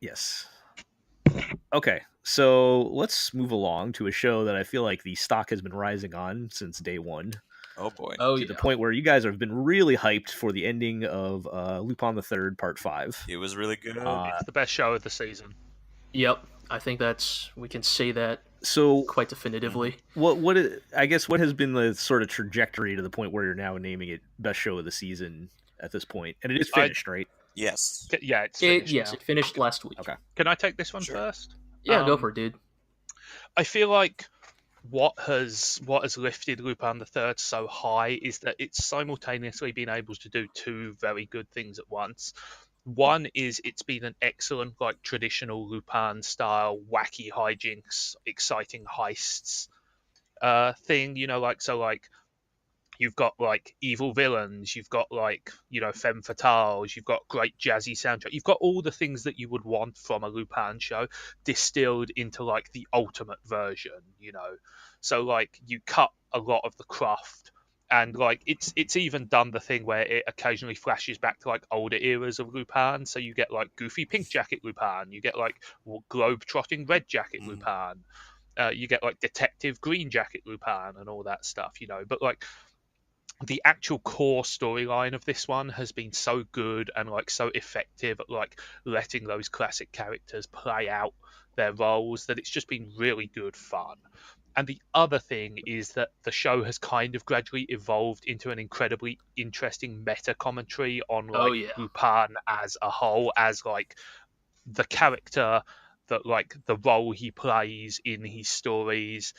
Yes. Okay, so let's move along to a show that I feel like the stock has been rising on since day one. Oh boy. Oh, to the point where you guys have been really hyped for the ending of Lupin III Part 5. It was really good. It's the best show of the season. Yep. I think we can say that So, quite definitively. what has been the sort of trajectory to the point where you're now naming it best show of the season at this point? And it is finished, right? Yes. Yeah, it's finished. It finished last week. Okay. Can I take this one first? Yeah, go for it, dude. I feel like what has lifted Lupin III so high is that it's simultaneously been able to do 2 very good things at once. One is it's been an excellent, like, traditional Lupin style wacky hijinks, exciting heists thing. You've got like evil villains, you've got like femme fatales, you've got great jazzy soundtrack, you've got all the things that you would want from a Lupin show distilled into like the ultimate version. So like you cut a lot of the craft, and like it's even done the thing where it occasionally flashes back to like older eras of Lupin. So you get like goofy pink jacket Lupin, you get like globe trotting red jacket Lupin, you get like detective green jacket Lupin and all that stuff. But like the actual core storyline of this one has been so good and like so effective at like letting those classic characters play out their roles that it's just been really good fun. And the other thing is that the show has kind of gradually evolved into an incredibly interesting meta commentary on like Lupin as a whole, as like the character, that like the role he plays in his stories,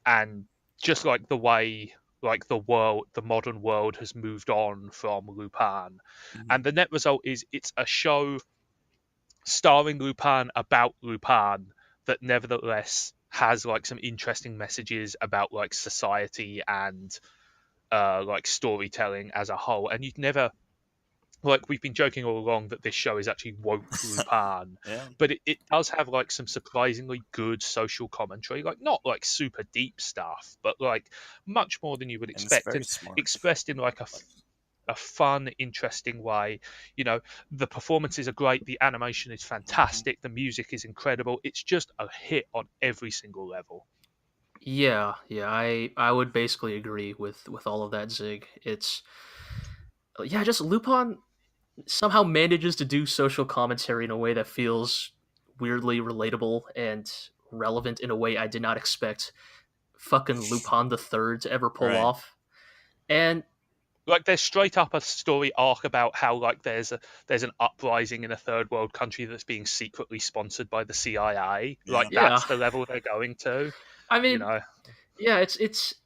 and just like the way like the modern world has moved on from Lupin. And the net result is it's a show starring Lupin about Lupin that nevertheless has like some interesting messages about like society and like storytelling as a whole. And you'd never like we've been joking all along that this show is actually woke Lupin, Yeah. but it does have like some surprisingly good social commentary, like not like super deep stuff, but like much more than you would And it's expect, very and smart. expressed in like a fun, interesting way. You know, the performances are great, the animation is fantastic, the music is incredible. It's just a hit on every single level. Yeah, I would basically agree with all of that, Zig. It's just Lupin somehow manages to do social commentary in a way that feels weirdly relatable and relevant in a way I did not expect fucking Lupin III to ever pull Right. off. And Like there's straight up a story arc about how like there's an uprising in a third world country that's being secretly sponsored by the CIA. Yeah. Like yeah, that's the level they're going to. I You mean, know, yeah,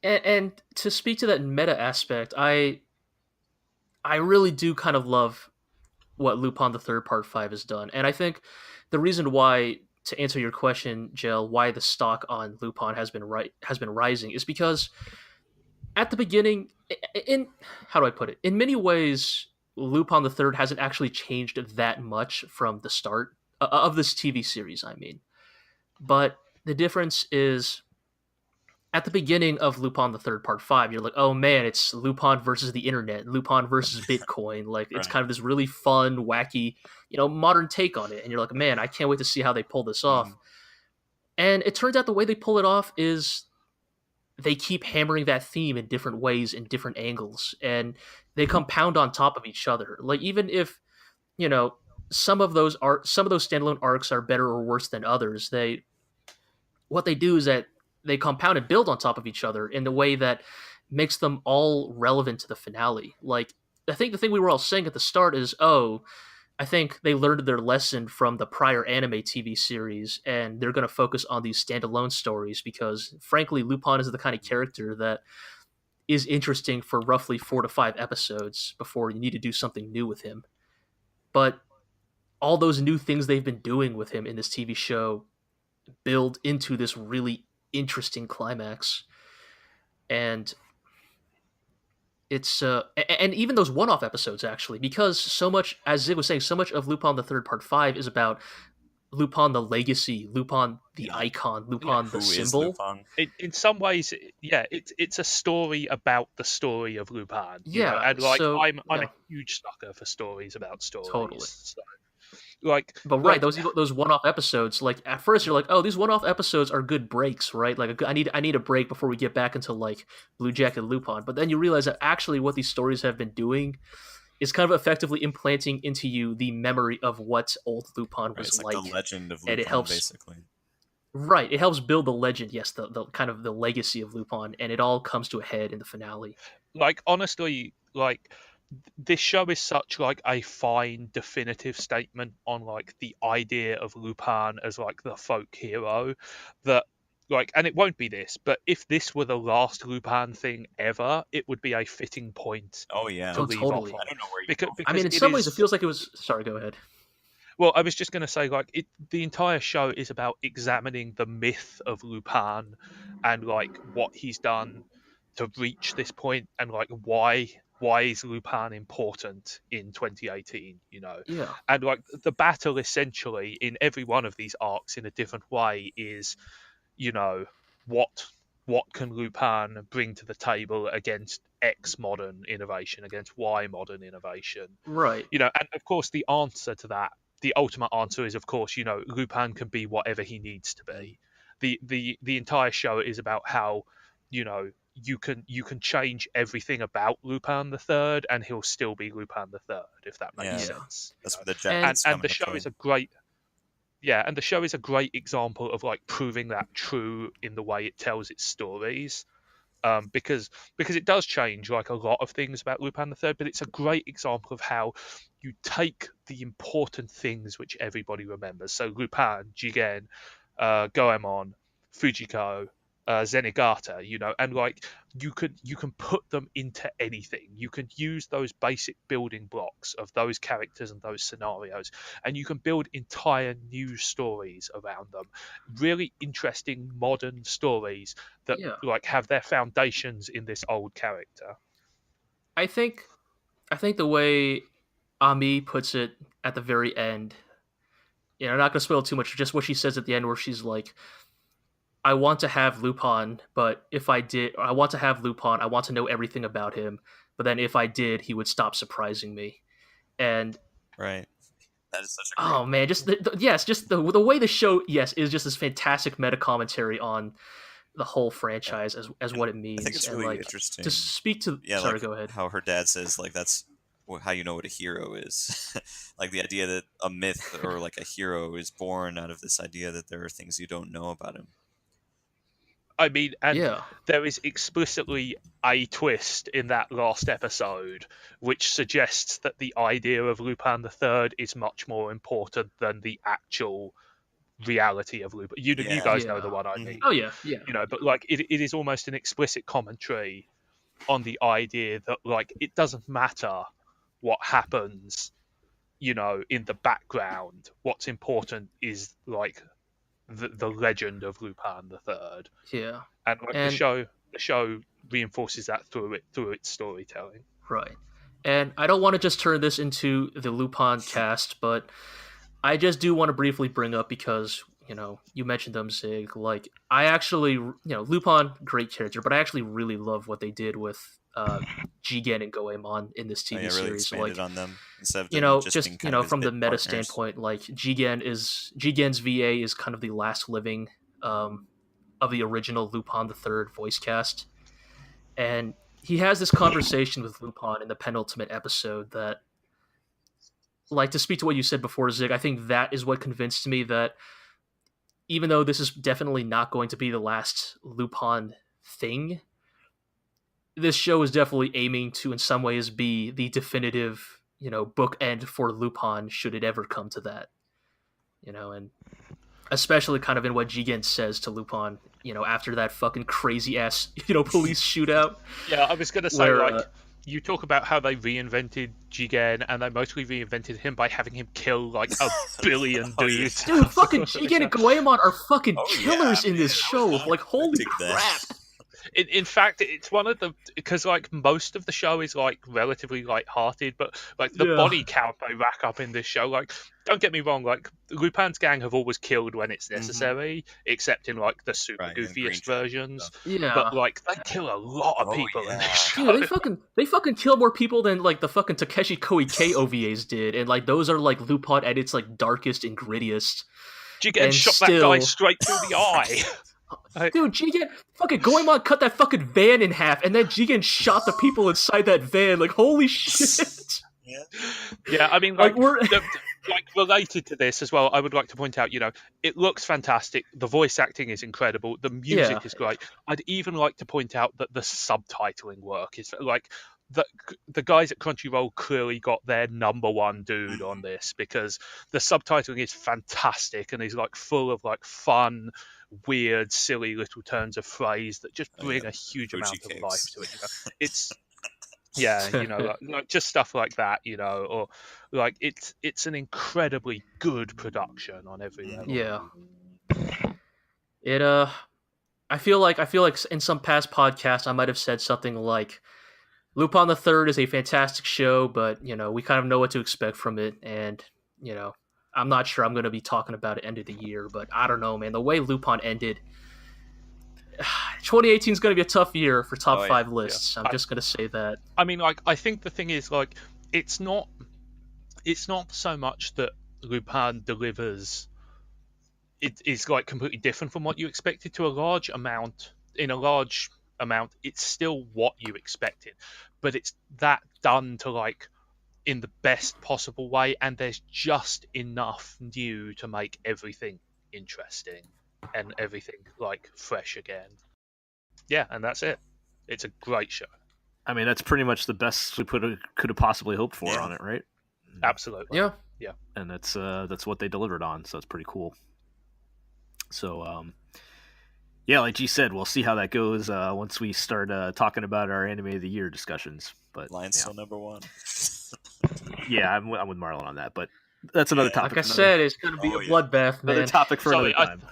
and to speak to that meta aspect, I really do kind of love what Lupin the Third Part 5 has done. And I think the reason why, to answer your question, Jill, why the stock on Lupin has been rising is because at the beginning, in how do I put it? In many ways, Lupin the Third hasn't actually changed that much from the start of this TV series. I mean, but the difference is at the beginning of Lupin the Third Part 5, you're like, oh man, it's Lupin versus the internet, Lupin versus Bitcoin. Like it's Right. kind of this really fun, wacky, modern take on it. And you're like, man, I can't wait to see how they pull this off. And it turns out the way they pull it off is they keep hammering that theme in different ways, in different angles, and they compound on top of each other. Like even if, you know, some of those standalone arcs are better or worse than others, what they do is that they compound and build on top of each other in the way that makes them all relevant to the finale. Like I think the thing we were all saying at the start is, oh, I think they learned their lesson from the prior anime TV series, and they're going to focus on these standalone stories because, frankly, Lupin is the kind of character that is interesting for roughly 4 to 5 episodes before you need to do something new with him. But all those new things they've been doing with him in this TV show build into this really interesting climax, and it's and even those one-off episodes actually, because so much, as Zig was saying, so much of Lupin the Third Part 5 is about Lupin the legacy, Lupin the Yeah. icon, Yeah. Lupin the Who is symbol. Lupin? in some ways, yeah, it's a story about the story of Lupin. You know, Yeah, and like so I'm yeah, a huge sucker for stories about stories. totally. So, like, But right, those one-off episodes, like at first you're like, oh, these one-off episodes are good breaks, right? Like I need a break before we get back into like Blue Jacket Lupin. But then you realize that actually what these stories have been doing is kind of effectively implanting into you the memory of what old Lupin Right. was It's like the legend of and it Lupin, helps. basically. Right, it helps build the legend, yes, the kind of the legacy of Lupin, and it all comes to a head in the finale. like honestly, like this show is such like a fine definitive statement on like the idea of Lupin as like the folk hero that like, and it won't be this, but if this were the last Lupin thing ever, it would be a fitting point Oh yeah. to Oh, leave totally. off on. I don't know where you Because, go. I mean, in it some ways, it is- feels like it was. Sorry, go ahead. well, I was just going to say, like, the entire show is about examining the myth of Lupin and like what he's done to reach this point, and like why is Lupin important in 2018? You know, Yeah, and like the battle essentially in every one of these arcs in a different way is, you know, what can Lupin bring to the table against X modern innovation, against Y modern innovation? right. You know, and of course the answer to that, the ultimate answer is, of course, you know, Lupin can be whatever he needs to be. The entire show is about how, you know, you can change everything about Lupin the Third and he'll still be Lupin the Third, if that makes Yeah. sense. That's where the And- jackets come And the into show play. is a great, yeah, and the show is a great example of like proving that true in the way it tells its stories. Because it does change like a lot of things about Lupin the Third, but it's a great example of how you take the important things which everybody remembers. So Lupin, Jigen, Goemon, Fujiko, Zenigata, you know, and like you can put them into anything. You can use those basic building blocks of those characters and those scenarios, and you can build entire new stories around them. Really interesting modern stories that Yeah. like have their foundations in this old character. I think the way Ami puts it at the very end. I'm not gonna spoil too much. Just what she says at the end, where she's like, "I want to have Lupin, but if I did, I want to have Lupin. I want to know everything about him. But then if I did, he would stop surprising me." And Right. That is such a oh man, just the way the show is just this fantastic meta commentary on the whole franchise as what it means. I think it's and really like interesting. to speak to. Yeah, Sorry, like go ahead. how her dad says like that's how you know what a hero is. Like the idea that a myth or like a hero is born out of this idea that there are things you don't know about him. I mean, and Yeah. there is explicitly a twist in that last episode, which suggests that the idea of Lupin III is much more important than the actual reality of Lupin. You guys know the one I mean. Oh yeah. But like it is almost an explicit commentary on the idea that like it doesn't matter what happens, in the background. What's important is like the legend of Lupin III. Yeah. And like the show reinforces that through its storytelling. Right. And I don't want to just turn this into the Lupin cast, but I just do want to briefly bring up, because you mentioned them, Zigg. Like, I actually, Lupin, great character, but I actually really love what they did with Jigen and Goemon in this TV really series. Expanded Like, on them instead of them just being kind of from the meta partners. standpoint, like Jigen's VA is kind of the last living of the original Lupin III voice cast, and he has this conversation with Lupin in the penultimate episode that, like, to speak to what you said before, Zigg, I think that is what convinced me that even though this is definitely not going to be the last Lupin thing, this show is definitely aiming to, in some ways, be the definitive, bookend for Lupin, should it ever come to that. And especially kind of in what Jigen says to Lupin, after that fucking crazy ass, police shootout. Yeah, I was gonna say, you talk about how they reinvented Jigen, and they mostly reinvented him by having him kill like a billion dudes. Dude, fucking Jigen and Goemon are fucking killers in this show. Like, holy crap. In fact, it's one of the, because like most of the show is like relatively light-hearted, but like the body count they rack up in this show, like, don't get me wrong, like Lupin's gang have always killed when it's necessary, except in like the super goofiest versions. Yeah, but like they kill a lot of people in this show. Dude, they fucking kill more people than like the fucking Takeshi Koike OVAs did, and like those are like Lupin at its like darkest and grittiest. Jigen shot that guy straight through the eye. Dude, Jigen fucking Goemon cut that fucking van in half, and then Jigen shot the people inside that van. Like, holy shit! Yeah, I mean, like related to this as well, I would like to point out, it looks fantastic. The voice acting is incredible. The music is great. I'd even like to point out that the subtitling work is like the guys at Crunchyroll clearly got their number one dude on this, because the subtitling is fantastic and is like full of like fun, weird, silly little turns of phrase that just bring a huge amount of life to it. It's like just stuff like that, or like it's an incredibly good production on every level. Yeah. It I feel like in some past podcasts I might have said something like, Lupin III is a fantastic show, but we kind of know what to expect from it, and I'm not sure I'm going to be talking about it end of the year, but I don't know, man. The way Lupin ended, 2018 is going to be a tough year for top 5 lists. I'm just going to say that. I mean, like, I think the thing is, like, it's not so much that Lupin delivers. It is like completely different from what you expected to a large amount. In a large amount, it's still what you expected, but it's that done to like in the best possible way, and there's just enough new to make everything interesting and everything like fresh again. Yeah, and that's it. It's a great show. I mean, that's pretty much the best we could have possibly hoped for on it, right? Absolutely. Yeah. And that's what they delivered on, so it's pretty cool. So yeah, like G said, we'll see how that goes once we start talking about our anime of the year discussions. But Lion's still number one. Yeah, I'm with Marlin on that, but that's another topic. Like I said, it's going to be a bloodbath, man. Another topic for another time.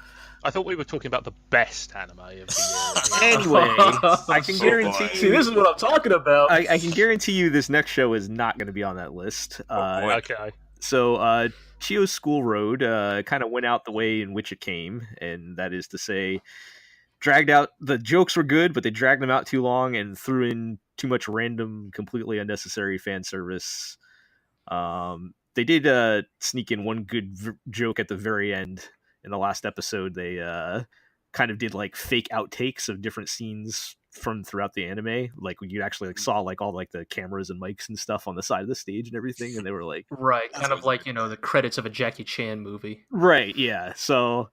I thought we were talking about the best anime of the year. Anyway, I can guarantee boy. you. See, this is what I'm talking about. I can guarantee you this next show is not going to be on that list. boy. Okay. So, Chio's School Road kind of went out the way in which it came, and that is to say, dragged out. The jokes were good, but they dragged them out too long and threw in too much random, completely unnecessary fan service. They did sneak in one good joke at the very end. In the last episode, they kind of did like fake outtakes of different scenes from throughout the anime, like when you actually like saw like all like the cameras and mics and stuff on the side of the stage and everything, and they were like, Right, That's kind of what- like, the credits of a Jackie Chan movie. right, yeah. So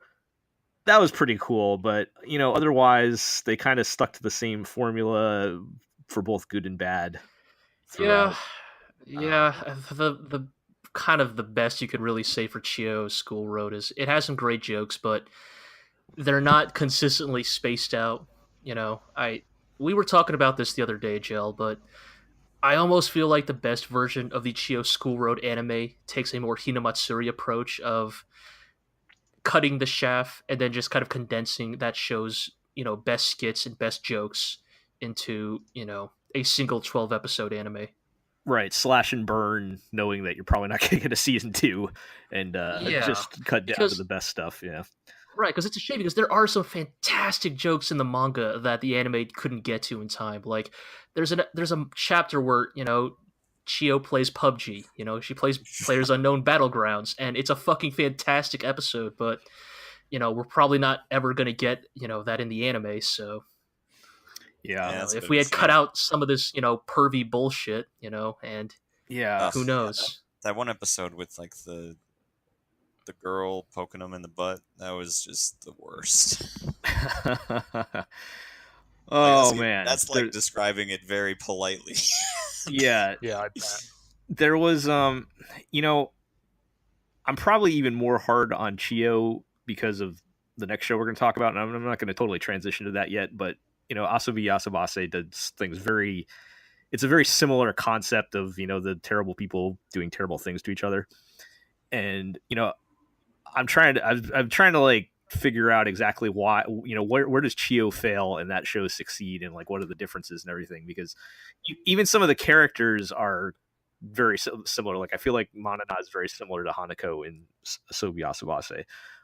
that was pretty cool, but otherwise they kind of stuck to the same formula for both good and bad. throughout. The kind of the best you could really say for Chio School Road is it has some great jokes, but they're not consistently spaced out. We were talking about this the other day, Jel, but I almost feel like the best version of the Chio School Road anime takes a more Hinamatsuri approach of cutting the shaft and then just kind of condensing that show's best skits and best jokes into a single 12 episode anime. Right, slash and burn, knowing that you're probably not going to get a season 2, and just cut down to because- the best stuff. Yeah, Right, because it's a shame because there are some fantastic jokes in the manga that the anime couldn't get to in time. Like there's a chapter where Chio plays PUBG. She plays Players Unknown Battlegrounds, and it's a fucking fantastic episode. But we're probably not ever gonna get that in the anime. So yeah, Yeah, that's if good we to had see. cut out some of this pervy bullshit, and yeah. who knows? That one episode with like the girl poking him in the butt, that was just the worst. Oh Like, man, that's like describing it very politely. yeah. Yeah, I bet. There was I'm probably even more hard on Chio because of the next show we're going to talk about, and I'm not going to totally transition to that yet, but Asobi Asobase does things it's a very similar concept of the terrible people doing terrible things to each other, and I'm trying to like figure out exactly why where does Chio fail and that show succeed, and like what are the differences and everything, because even some of the characters are very similar. Like I feel like Manana is very similar to Hanako in Asobi Asobase,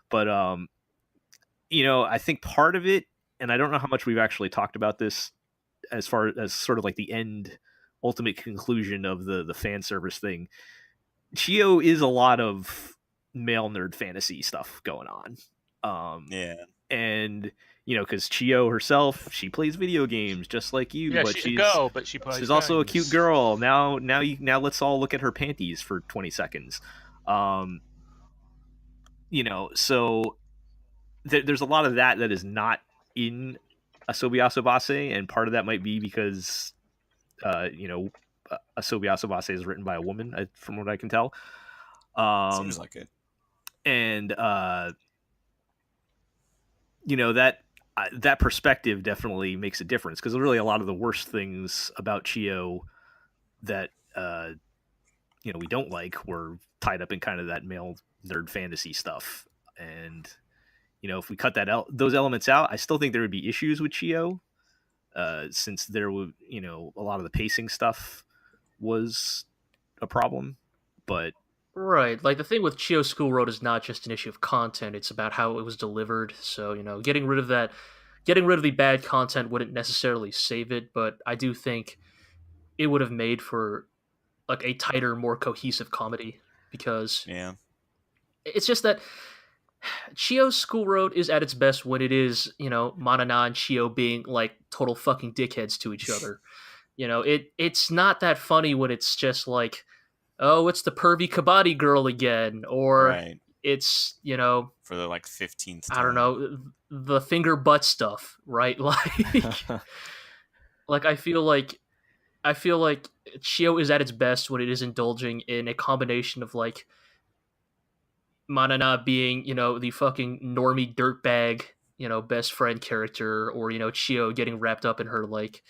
but I think part of it, and I don't know how much we've actually talked about this as far as sort of like the end ultimate conclusion of the fan service thing, Chio is a lot of male nerd fantasy stuff going on. Yeah. And because Chio herself, she plays video games just like you, Yeah, but she's a girl, but she plays she's also a games. cute girl. Now let's all look at her panties for 20 seconds. So there's a lot of that is not in Asobi Asobase, and part of that might be because Asobi Asobase is written by a woman, from what I can tell. Seems like it. And that perspective definitely makes a difference, because really a lot of the worst things about Chio that we don't like were tied up in kind of that male nerd fantasy stuff. And if we cut those elements out, I still think there would be issues with Chio, since there would a lot of the pacing stuff was a problem. But Right, like the thing with Chio School Road is not just an issue of content; it's about how it was delivered. So getting rid of the bad content wouldn't necessarily save it, but I do think it would have made for like a tighter, more cohesive comedy, because Yeah. it's just that Chio School Road is at its best when it is Manana and Chio being like total fucking dickheads to each other. It's not that funny when it's just like, oh, it's the pervy Kabaddi girl again, or Right. it's For the like 15th time. I don't know, the finger butt stuff, right? Like I feel like Chio is at its best when it is indulging in a combination of like Manana being the fucking normie dirtbag best friend character, or Chio getting wrapped up in her like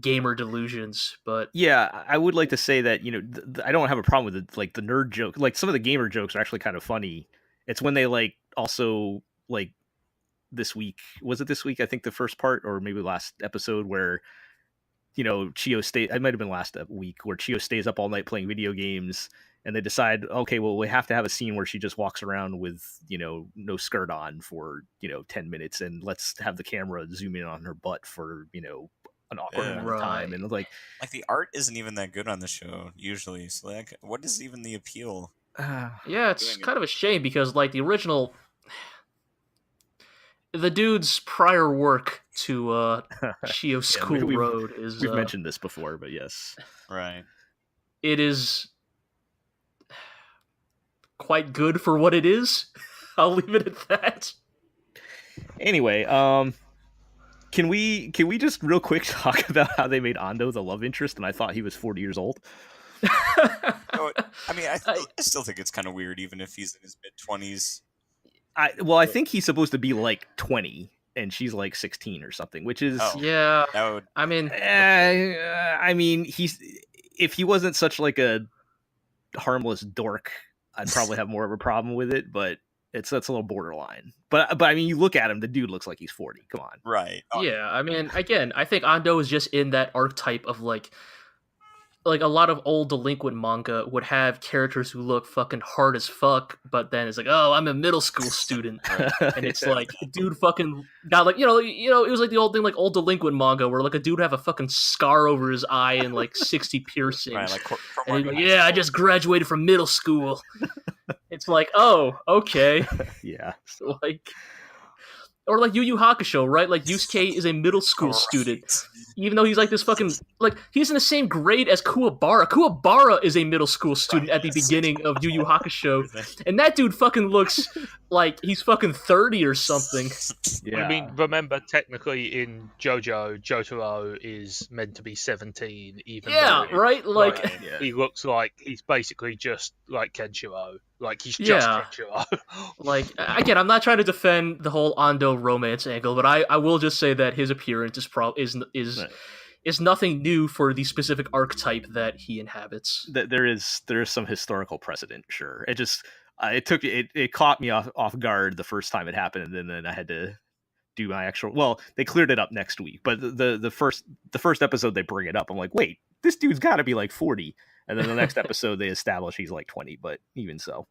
gamer delusions. But yeah, I would like to say that I don't have a problem with it, like the nerd joke. Like some of the gamer jokes are actually kind of funny. It's when they like also like this week. Was it this week? I think the first part, or maybe last episode, where Chio stay. It might have been last week where Chio stays up all night playing video games, and they decide, okay, well, we have to have a scene where she just walks around with no skirt on for 10 minutes, and let's have the camera zoom in on her butt for an awkward amount of time, and like the art isn't even that good on the show usually. So like, what is even the appeal? Yeah, it's kind of a shame because like the original, the dude's prior work to Chio School Road is. We've mentioned this before, but yes, right. It is quite good for what it is. I'll leave it at that. Anyway, can we just real quick talk about how they made Ando the love interest, and I thought he was 40 years old? I mean, I still think it's kind of weird, even if he's in his mid-20s. I think he's supposed to be like 20, and she's like 16 or something, which is yeah. I mean, if he wasn't such like a harmless dork, I'd probably have more of a problem with it. But that's a little borderline. But I mean, you look at him, the dude looks like he's 40. Come on, right? Yeah, I mean, again, I think Ando is just in that archetype of like a lot of old delinquent manga would have characters who look fucking hard as fuck, but then it's like, oh, I'm a middle school student, and it's like, dude fucking got like, it was like the old thing, like old delinquent manga where like a dude would have a fucking scar over his eye and like 60 piercings, right, like, and he's like, yeah, I just graduated from middle school. It's like, oh, okay, yeah, so like. Or like Yu Yu Hakusho, right? Like Yusuke is a middle school student, even though he's like this fucking like he's in the same grade as Kuwabara. Kuwabara is a middle school student at the beginning of Yu Yu Hakusho, and that dude fucking looks like he's fucking 30 or something. Yeah. I mean, remember technically in JoJo, Jotaro is meant to be 17, even though right. Like he looks like he's basically just like Kenshiro. Like he's just Kenshiro. Like again, I'm not trying to defend the whole Ando romance angle, but I will just say that his appearance is nothing new for the specific archetype that he inhabits. There is some historical precedent, sure. It just it caught me off guard the first time it happened, and then I had to do my actual. Well, they cleared it up next week, but the first episode they bring it up. I'm like, wait, this dude's got to be like 40. And then the next episode, they establish he's like 20, but even so.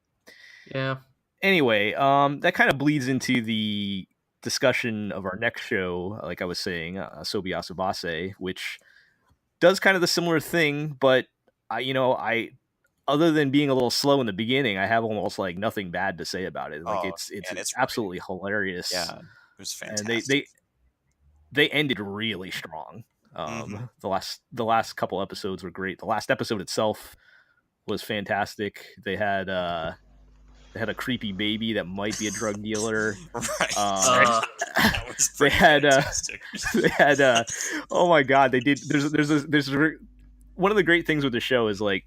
Yeah. Anyway, that kind of bleeds into the discussion of our next show, like I was saying, Asobi Asobase, which does kind of the similar thing, but I other than being a little slow in the beginning, I have almost like nothing bad to say about it. Like it's absolutely hilarious. Yeah, it was fantastic. And they ended really strong. The last couple episodes were great. The last episode itself was fantastic. They had a creepy baby that might be a drug dealer. Right. They had oh my god, they did. There's one of the great things with the show is like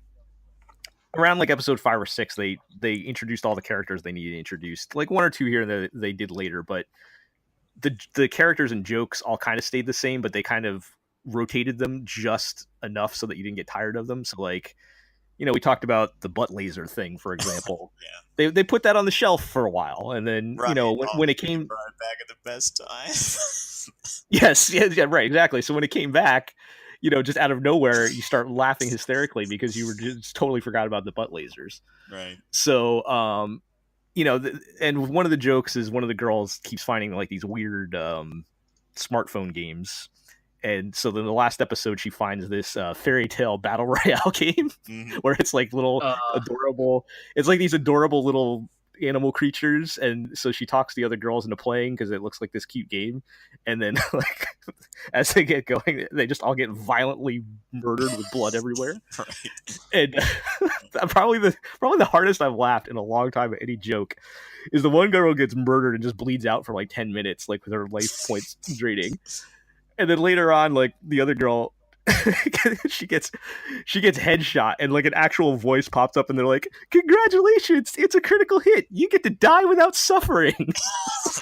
around like episode 5 or 6, they introduced all the characters they needed introduced. Like 1 or 2 here and there they did later, but the characters and jokes all kind of stayed the same, but they kind of rotated them just enough so that you didn't get tired of them. So like, we talked about the butt laser thing, for example. Yeah. They put that on the shelf for a while, and then when it came brought it back at the best time. yes, yeah, right, exactly. So when it came back, just out of nowhere, you start laughing hysterically because you were just totally forgot about the butt lasers. Right. So and one of the jokes is one of the girls keeps finding like these weird smartphone games. And so then the last episode, she finds this fairy tale battle royale game where it's like little adorable. It's like these adorable little animal creatures, and so she talks the other girls into playing because it looks like this cute game. And then, like, as they get going, they just all get violently murdered with blood everywhere. Right. And probably the hardest I've laughed in a long time at any joke is the one girl gets murdered and just bleeds out for like 10 minutes, like with her life points draining. And then later on, like the other girl, she gets headshot, and like an actual voice pops up, and they're like, "Congratulations, it's a critical hit. You get to die without suffering."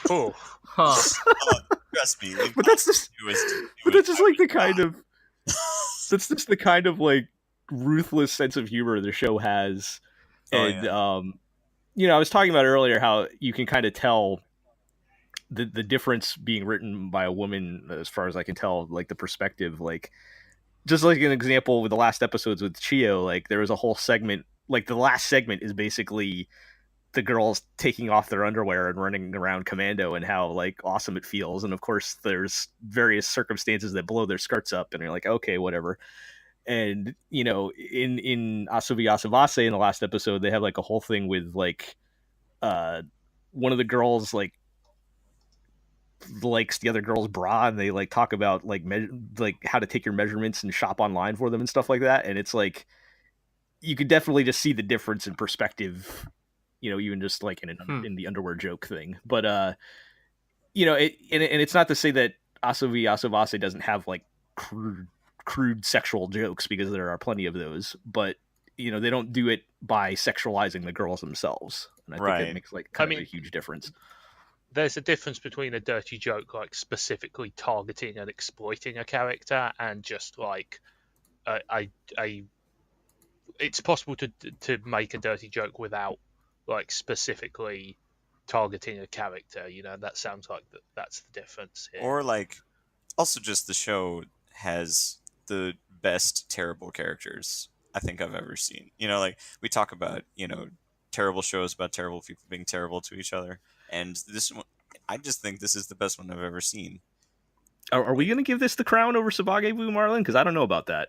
Oh, trust me. But that's just like the kind of that's just the kind of like ruthless sense of humor the show has. And I was talking about earlier how you can kind of tell the difference being written by a woman, as far as I can tell, like the perspective, like just like an example with the last episodes with Chio, like there was a whole segment, like the last segment is basically the girls taking off their underwear and running around commando and how like awesome it feels. And of course there's various circumstances that blow their skirts up and you're like, okay, whatever. And you know, in Asobi Asobase in the last episode, they have like a whole thing with like one of the girls like likes the other girl's bra, and they like talk about like like how to take your measurements and shop online for them and stuff like that. And it's like you could definitely just see the difference in perspective, you know, even just like in the underwear joke thing. But you know, and it's not to say that Asobi Asobase doesn't have like crude sexual jokes, because there are plenty of those, but you know, they don't do it by sexualizing the girls themselves, and I think it makes like kind of a huge difference. There's a difference between a dirty joke like specifically targeting and exploiting a character and just like it's possible to make a dirty joke without like specifically targeting a character, you know. That sounds like that's the difference here. Or like also just the show has the best terrible characters I think I've ever seen. You know, like we talk about, you know, terrible shows about terrible people being terrible to each other, and this one, I just think this is the best one I've ever seen. Are we going to give this the crown over Sabagebu, Marlin? Because I don't know about that.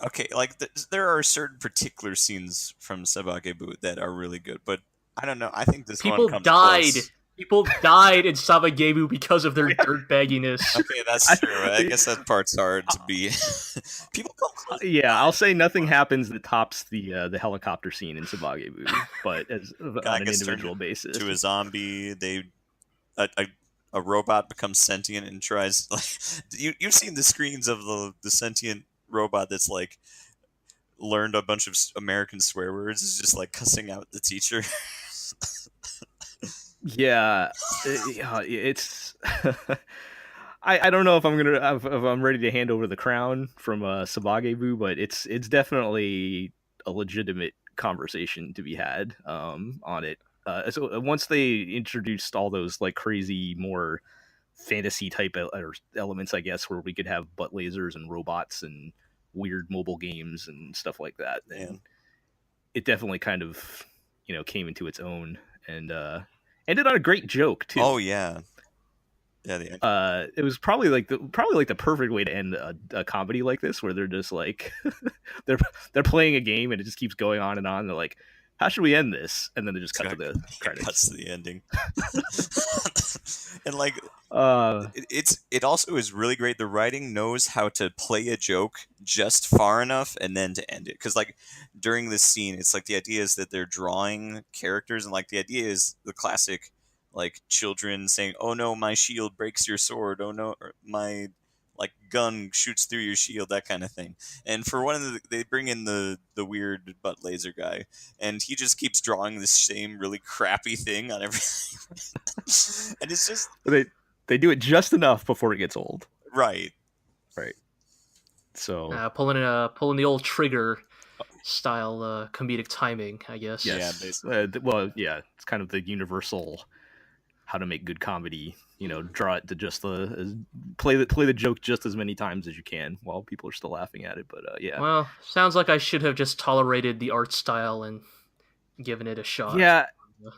Okay, like there are certain particular scenes from Sabagebu that are really good, but I don't know. I think this one comes close. People died in Sabagebu because of their dirtbagginess. Okay, that's true. I guess that part's hard to be. People come close. Yeah, I'll say nothing happens that tops the helicopter scene in Sabagebu, but as on an individual basis. To a zombie, a robot becomes sentient and tries. Like you've seen the screens of the sentient robot that's like learned a bunch of American swear words. Is just like cussing out the teacher. Yeah, it's. I don't know if I'm ready to hand over the crown from Sabagebu, but it's definitely a legitimate conversation to be had on it. So once they introduced all those like crazy, more fantasy type elements, I guess, where we could have butt lasers and robots and weird mobile games and stuff like that, then it definitely kind of, you know, came into its own and ended on a great joke too. Oh yeah. Yeah, it was probably like the perfect way to end a comedy like this, where they're just like they're playing a game and it just keeps going on and on. They're like, how should we end this? And then they just cut to the credits. Cuts to the ending. And like it also is really great. The writing knows how to play a joke just far enough and then to end it. Because like during this scene, it's like the idea is that they're drawing characters, and like the idea is the classic like children saying, "Oh no, my shield breaks your sword. Oh no, my like gun shoots through your shield," that kind of thing. And for one of they bring in the weird butt laser guy, and he just keeps drawing the same really crappy thing on everything. And it's just they do it just enough before it gets old. Right. So pulling the old Trigger style comedic timing, I guess. Yes. Yeah, well, yeah, it's kind of the universal how to make good comedy. You know, draw it to just play the joke just as many times as you can while people are still laughing at it. But yeah. Well, sounds like I should have just tolerated the art style and given it a shot. Yeah.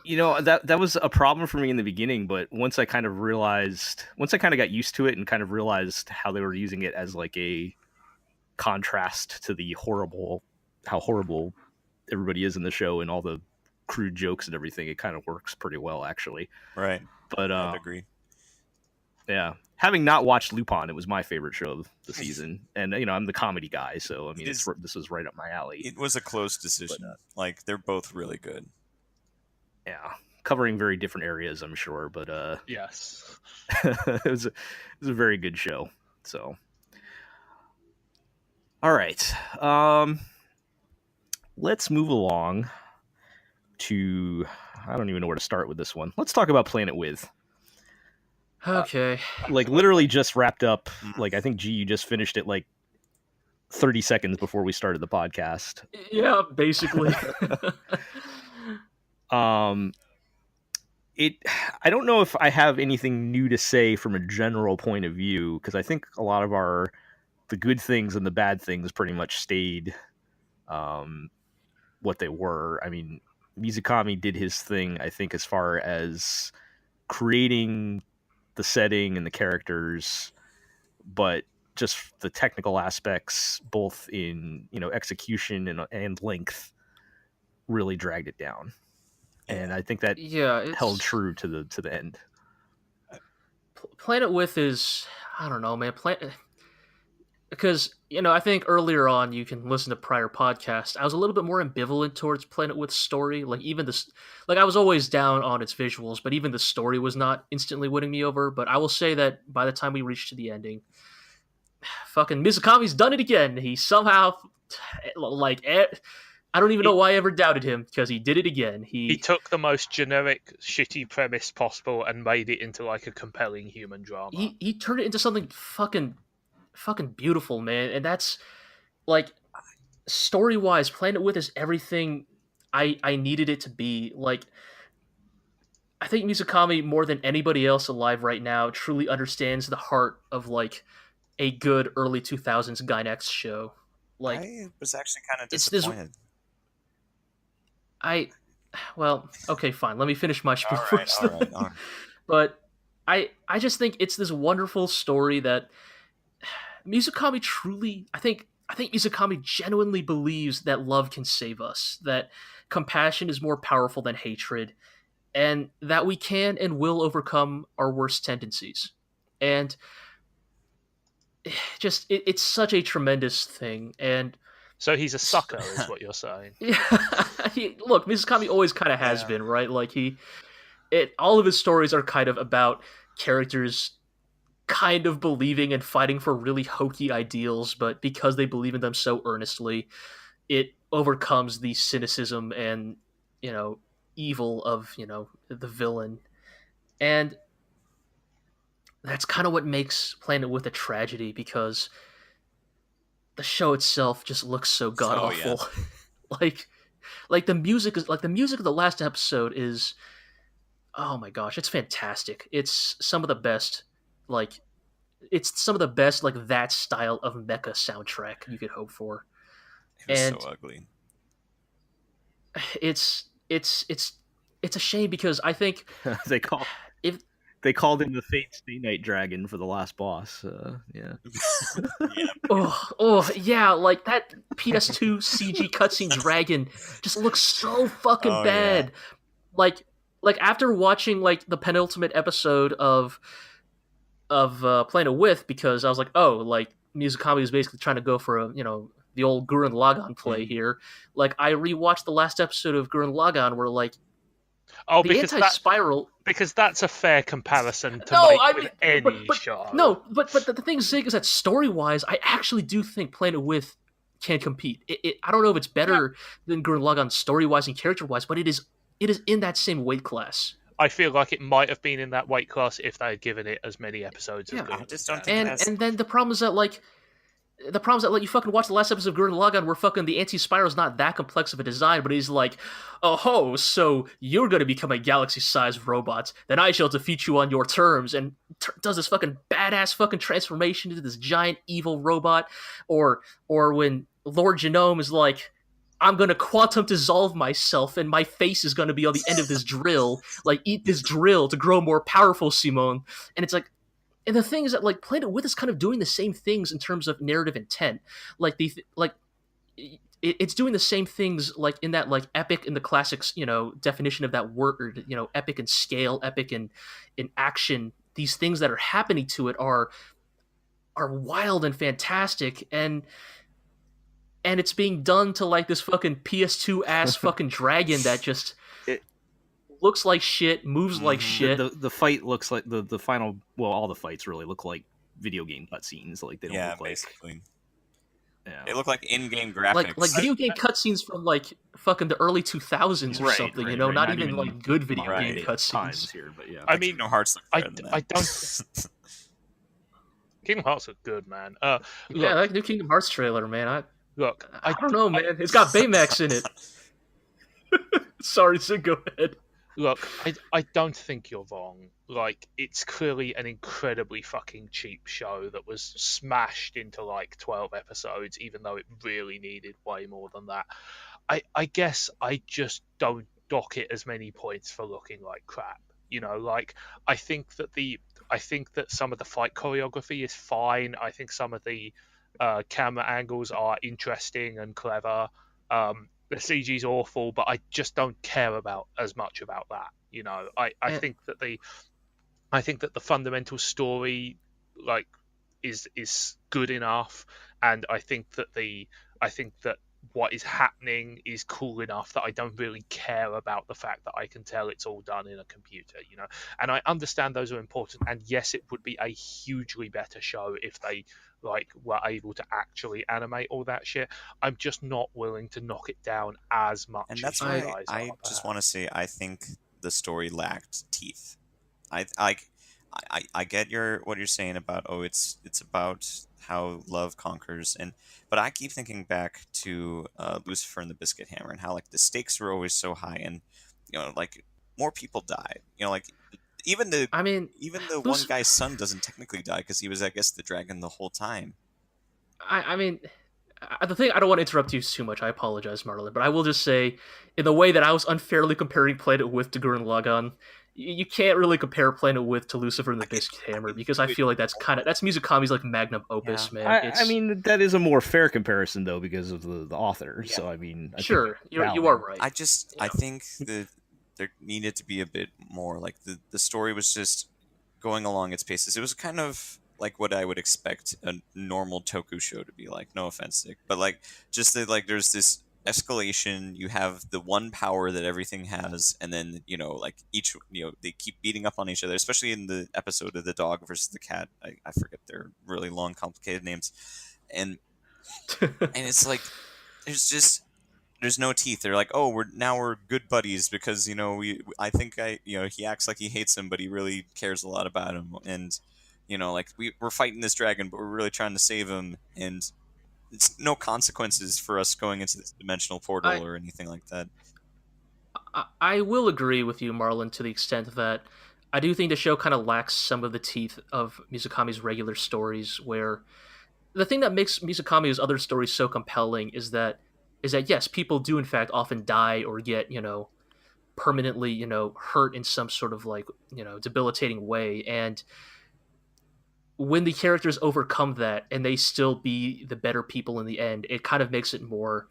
You know, that was a problem for me in the beginning, but once I kind of got used to it and kind of realized how they were using it as like a contrast to how horrible everybody is in the show and all the crude jokes and everything, it kind of works pretty well, actually. Right. But I'd agree. Yeah, having not watched Lupin, it was my favorite show of the season, and you know, I'm the comedy guy, so I mean, this was right up my alley. It was a close decision. But, like they're both really good. Yeah, covering very different areas, I'm sure, but yes, it was a very good show. So, all right, let's move along to, I don't even know where to start with this one. Let's talk about Planet With. Okay. Like literally just wrapped up. Like I think you just finished it like 30 seconds before we started the podcast. Yeah, basically. I don't know if I have anything new to say from a general point of view, because I think a lot of the good things and the bad things pretty much stayed what they were. I mean, Mizukami did his thing, I think, as far as creating the setting and the characters, but just the technical aspects, both in execution and length, really dragged it down. And I think that held true to the end. Planet With is, I don't know, man. Because, I think earlier on, you can listen to prior podcasts, I was a little bit more ambivalent towards Planet With story. Like, even this, like, I was always down on its visuals, but even the story was not instantly winning me over. But I will say that by the time we reached to the ending, fucking Mizukami's done it again. He somehow, like, I don't even know why I ever doubted him, because he did it again. He took the most generic, shitty premise possible and made it into, like, a compelling human drama. He turned it into something fucking beautiful, man. And that's, like, story-wise, Planet With is everything I needed it to be. Like, I think Mizukami, more than anybody else alive right now, truly understands the heart of, like, a good early 2000s Gainax show. Like, I was actually kind of disappointed. Well, okay, fine. Let me finish my spiel first. All right. But I just think it's this wonderful story that Mizukami truly, I think Mizukami genuinely believes that love can save us, that compassion is more powerful than hatred, and that we can and will overcome our worst tendencies. And it's such a tremendous thing. And so he's a sucker, is what you're saying. Yeah, look, Mizukami always kind of has been, right? Like, all of his stories are kind of about characters kind of believing and fighting for really hokey ideals, but because they believe in them so earnestly, it overcomes the cynicism and, evil of, the villain. And that's kind of what makes Planet With a tragedy, because the show itself just looks so god awful. like the music of the last episode is, oh my gosh, it's fantastic. It's some of the best, like that style of mecha soundtrack you could hope for. It was so ugly. It's a shame, because I think they called him the Fate Stay Night Dragon for the last boss. Yeah. Yeah, like that PS2 CG cutscene dragon just looks so fucking bad. Yeah. Like after watching, like, the penultimate episode of Planet With, because I was like, like, Mizukami is basically trying to go for the old Gurren Lagann play here. Like, I rewatched the last episode of Gurren Lagann where, like, the anti-spiral, because that's a fair comparison to with any show. No, but the thing, Zigg, is that story-wise, I actually do think Planet With can compete. I don't know if it's better than Gurren Lagann story-wise and character-wise, but it is in that same weight class. I feel like it might have been in that weight class if they had given it as many episodes as I just don't think and then the problem is that, like, you fucking watch the last episode of Gurren Lagann where fucking the anti-spiral is not that complex of a design, but he's like, oh, so you're going to become a galaxy-sized robot, then I shall defeat you on your terms, and does this fucking badass fucking transformation into this giant evil robot. Or when Lord Genome is like, I'm going to quantum dissolve myself and my face is going to be on the end of this drill, like, eat this drill to grow more powerful, Simone. And it's like, and the thing is that, like, Planet With is kind of doing the same things in terms of narrative intent. Like, it's doing the same things, like, in that, like, epic in the classics, definition of that word, epic in scale, epic in action. These things that are happening to it are wild and fantastic, and it's being done to, like, this fucking PS2 ass fucking dragon that just looks like shit, moves like shit. The fight looks like the final. Well, all the fights really look like video game cutscenes. Like, they don't look like. Basically. Yeah. They look like in-game graphics. Like video game cutscenes from, like, fucking the early 2000s or something. Right, not even like good video game cutscenes here. But yeah, I mean, Kingdom Hearts look better than that. I don't. Kingdom Hearts look good, man. Yeah, that new Kingdom Hearts trailer, man. I don't know, man. It's got Baymax in it. Sorry, so go ahead. Look, I don't think you're wrong. Like, it's clearly an incredibly fucking cheap show that was smashed into like 12 episodes, even though it really needed way more than that. I guess I just don't dock it as many points for looking like crap. You know, like I think that some of the fight choreography is fine. I think some of the camera angles are interesting and clever. The CG's awful, but I just don't care about as much about that. You know, I And, think that the fundamental story like is good enough, and I think that what is happening is cool enough that I don't really care about the fact that I can tell it's all done in a computer, you know. And I understand those are important, and yes, it would be a hugely better show if they like were able to actually animate all that shit. I'm just not willing to knock it down as much And as that's you why guys I are, just want to perhaps. say I think the story lacked teeth. I get what you're saying about, oh, it's about how love conquers, but I keep thinking back to Lucifer and the Biscuit Hammer, and how like the stakes were always so high, and like more people died. Like even the I mean, even the one Lucifer. guy's son doesn't technically die because he was, I guess, the dragon the whole time. I mean, the thing, I don't want to interrupt you too much. I apologize, Marlin, but I will just say, in the way that I was unfairly comparing Planet With to Gurren Lagann, you can't really compare Planet With to Lucifer and the Biscuit I Hammer, could because I do it. feel like that's Mizukami's like magnum Yeah. opus, man. I It's mean, that is a more fair comparison though because of the author. yeah, So I mean, I think sure, it's you are valid. right. I Yeah, think that there needed to be a bit more. Like the story was just going along its paces. It was kind of like what I would expect a normal Toku show to be like. No offense, Nick, but like just that, like there's this escalation. You have the one power that everything has, and then like each they keep beating up on each other. Especially in the episode of the dog versus the cat. I forget their really long, complicated names, and it's like there's no teeth. They're like, oh, we're good buddies because I think he acts like he hates him, but he really cares a lot about him, and like we're fighting this dragon, but we're really trying to save him, and it's no consequences for us going into this dimensional portal I or anything like that. I will agree with you, Marlon, to the extent that I do think the show kind of lacks some of the teeth of Mizukami's regular stories, where the thing that makes Mizukami's other stories so compelling is that yes, people do in fact often die or get permanently hurt in some sort of like debilitating way, and when the characters overcome that and they still be the better people in the end, it kind of makes it more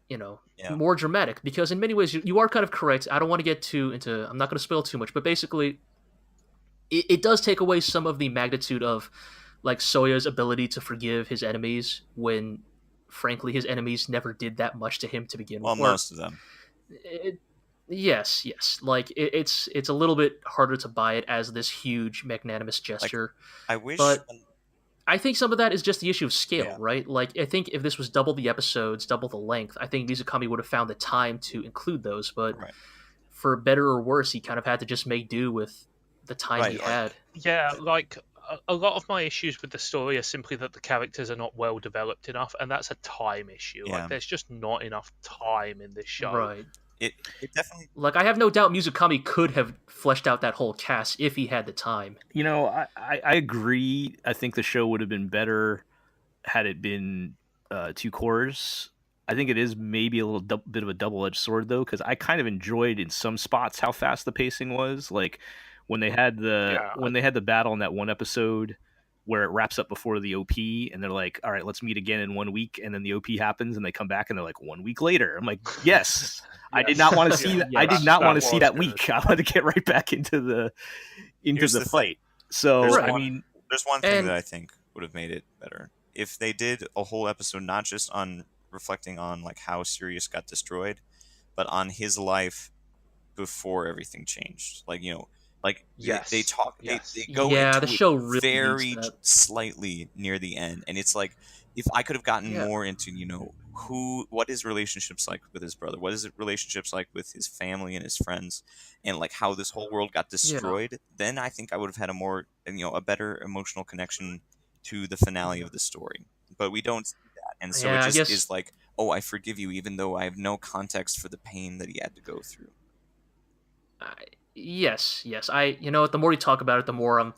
Yeah. more dramatic, because in many ways you are kind of correct. I don't want to get too into, I'm not going to spoil too much, but basically it does take away some of the magnitude of like Soya's ability to forgive his enemies when frankly his enemies never did that much to him to begin with. Well, Or most of them. yes, like it's a little bit harder to buy it as this huge magnanimous Like gesture, I wish. but I think some of that is just the issue of Yeah. scale, right? Like, I think if this was double the episodes, double the length, I think Mizukami would have found the time to include those. But Right. for better or worse, he kind of had to just make do with the time he Right. had. Yeah, like a lot of my issues with the story are simply that the characters are not well developed enough, and that's a time issue. Yeah. Like, there's just not enough time in this show. Right. It definitely. Like, I have no doubt Mizukami could have fleshed out that whole cast if he had the time. I agree. I think the show would have been better had it been two cores. I think it is maybe a little bit of a double-edged sword though, because I kind of enjoyed in some spots how fast the pacing was. Like when they had the battle in that one episode where it wraps up before the OP, and they're like, "All right, let's meet again in 1 week," and then the OP happens, and they come back, and they're like, "1 week later." I'm like, "Yes, I did not want to see that. I did not want to see that week. I wanted to get right back into the Here's the fight." So There's I one- mean, There's one thing And- that I think would have made it better if they did a whole episode not just on reflecting on like how Sirius got destroyed, but on his life before everything changed. Like like Yes. they talk, Yes. they go Yeah, into the it show really very needs that. slightly near the end, and it's like if I could have gotten Yeah. more into what his relationships like with his brother, what his relationships like with his family and his friends, and like how this whole world got destroyed, then I think I would have had a better emotional connection to the finale of the story. But we don't see that, and so Yeah, it I just guess- is like, oh, I forgive you, even though I have no context for the pain that he had to go through. Yes. You know what? The more you talk about it, the more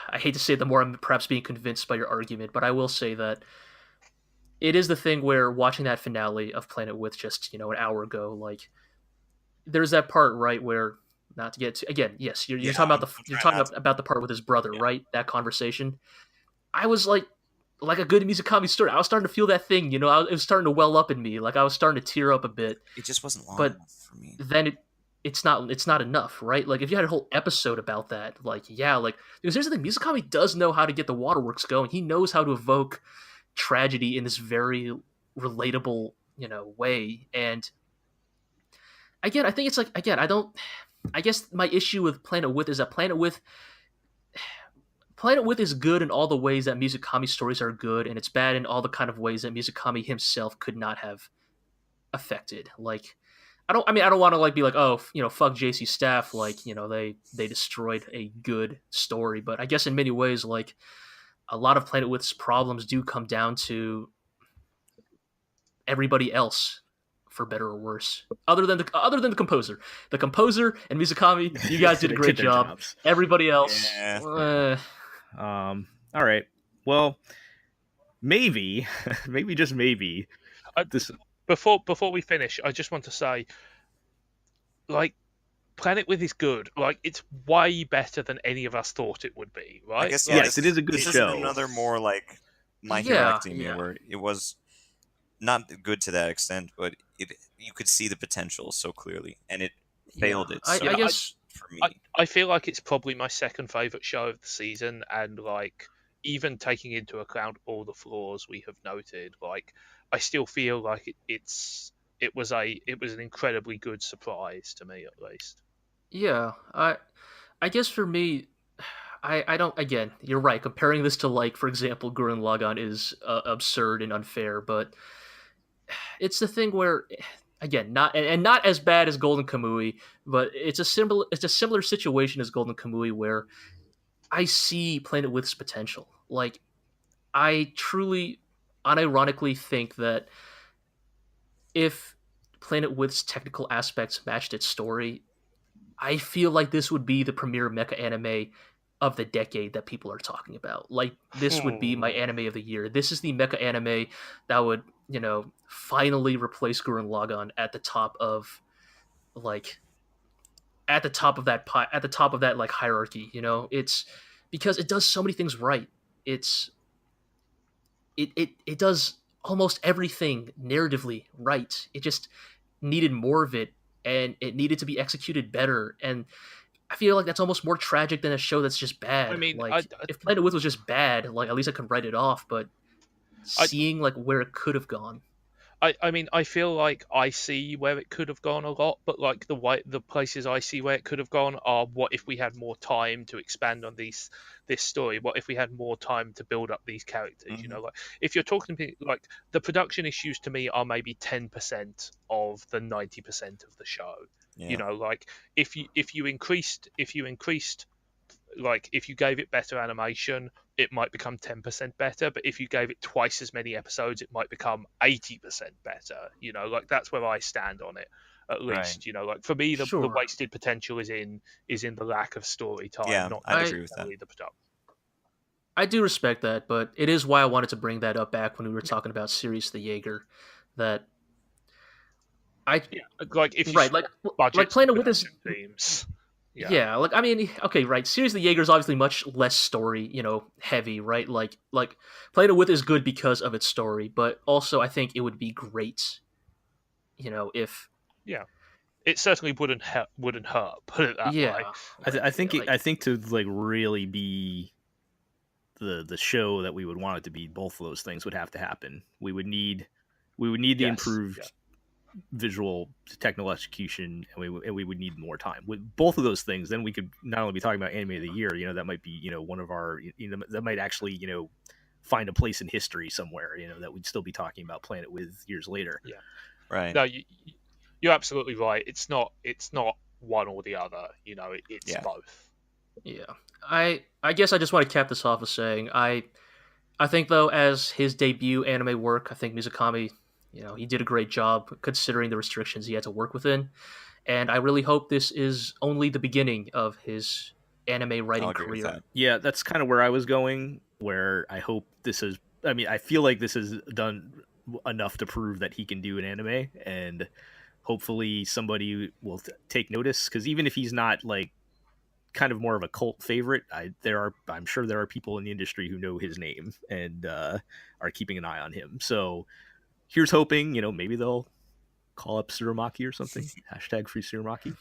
I hate to say it, the more I'm perhaps being convinced by your argument. But I will say that it is the thing where watching that finale of Planet with just an hour ago, like there's that part right where not to get to again. Yes, you're Yeah, talking about I'm you're trying talking not to. about the part with his brother, Yeah. right? That conversation. I was like a good Mizukami story. I was starting to feel that thing, it was starting to well up in me. Like I was starting to tear up a bit. It just wasn't long But enough for me. then it's not enough, right? Like if you had a whole episode about that, like yeah, like because here's the thing, Mizukami does know how to get the waterworks going. He knows how to evoke tragedy in this very relatable, way. And again, I think it's like again, I guess my issue with Planet With is that Planet With is good in all the ways that Mizukami stories are good, and it's bad in all the kind of ways that Mizukami himself could not have affected. Like, I don't want to like be like, oh, fuck JC Staff, like, they destroyed a good story. But I guess in many ways, like, a lot of Planet With's problems do come down to everybody else, for better or worse. Other than the composer and Mizukami, you guys did a great Did their job. jobs. Everybody else, Yeah. All right. Well, maybe, maybe just maybe, this. Before we finish, I just want to say, like, Planet With is good. Like, it's way better than any of us thought it would be, right? I guess Like, Yes, it is a good this show. Is another more like My Hero Academia, where it was not good to that extent, but you could see the potential so clearly, and it failed it. So I guess for me, I feel like it's probably my second favorite show of the season, and like even taking into account all the flaws we have noted, like I still feel like it was an incredibly good surprise to me, at least. Yeah, I guess for me, I don't. Again, you're right. Comparing this to like, for example, Gurren Lagann is absurd and unfair, but it's the thing where, again, not as bad as Golden Kamui, but it's a similar situation as Golden Kamui where I see Planet With's potential. Like, I truly, unironically think that if Planet With's technical aspects matched its story, I feel like this would be the premier mecha anime of the decade that people are talking about. Like, this would be my anime of the year. This is the mecha anime that would, finally replace Gurren Lagann at the top of like at the top of that like hierarchy. It's because it does so many things right. It does almost everything narratively right. It just needed more of it, and it needed to be executed better. And I feel like that's almost more tragic than a show that's just bad. I mean, like if Planet With was just bad, like at least I could write it off. But seeing like where it could have gone. I mean, I feel like I see where it could have gone a lot, but like the places I see where it could have gone are what if we had more time to expand on this story? What if we had more time to build up these characters? Mm-hmm. Like if you're talking to me, like the production issues to me are maybe 10% of the 90% of the show. Yeah. Like if you increased like if you gave it better animation, it might become 10% better, but if you gave it twice as many episodes, it might become 80% better. Like that's where I stand on it, at least. Right. Like for me, the Sure. wasted potential is in the lack of story time. Yeah, not I'd agree with that. necessarily the production. I do respect that, but it is why I wanted to bring that up back when we were talking about Sirius the Jaeger. That Like if you right, like budgets Planet and With is production themes. yeah, like I mean, okay, right. Sirius the Jaeger is obviously much less story, heavy, right? Like Planet With is good because of its story, but also I think it would be great, if It certainly wouldn't hurt. Put it that yeah. way. I think like- I think to like really be the show that we would want it to be, both of those things would have to happen. We would need the Yes, improved yeah. visual technical execution, and we would need more time with both of those things. Then we could not only be talking about anime of the year, that might be one of our that might actually find a place in history somewhere, that we'd still be talking about Planet With years later. Yeah. Right. No, you're absolutely right. It's not one or the other. It's both. Yeah. I guess I just want to cap this off with saying I think though, as his debut anime work, I think Mizukami, he did a great job considering the restrictions he had to work within. and I really hope this is only the beginning of his anime writing I'll agree with career. that. Yeah, that's kind of where I was going. Where I hope this is. I mean, I feel like this is done enough to prove that he can do an anime, and hopefully somebody will take notice. Because even if he's not like kind of more of a cult favorite, I'm sure there are people in the industry who know his name and are keeping an eye on him. So here's hoping, maybe they'll call up Tsurumaki or something. Hashtag free Tsurumaki.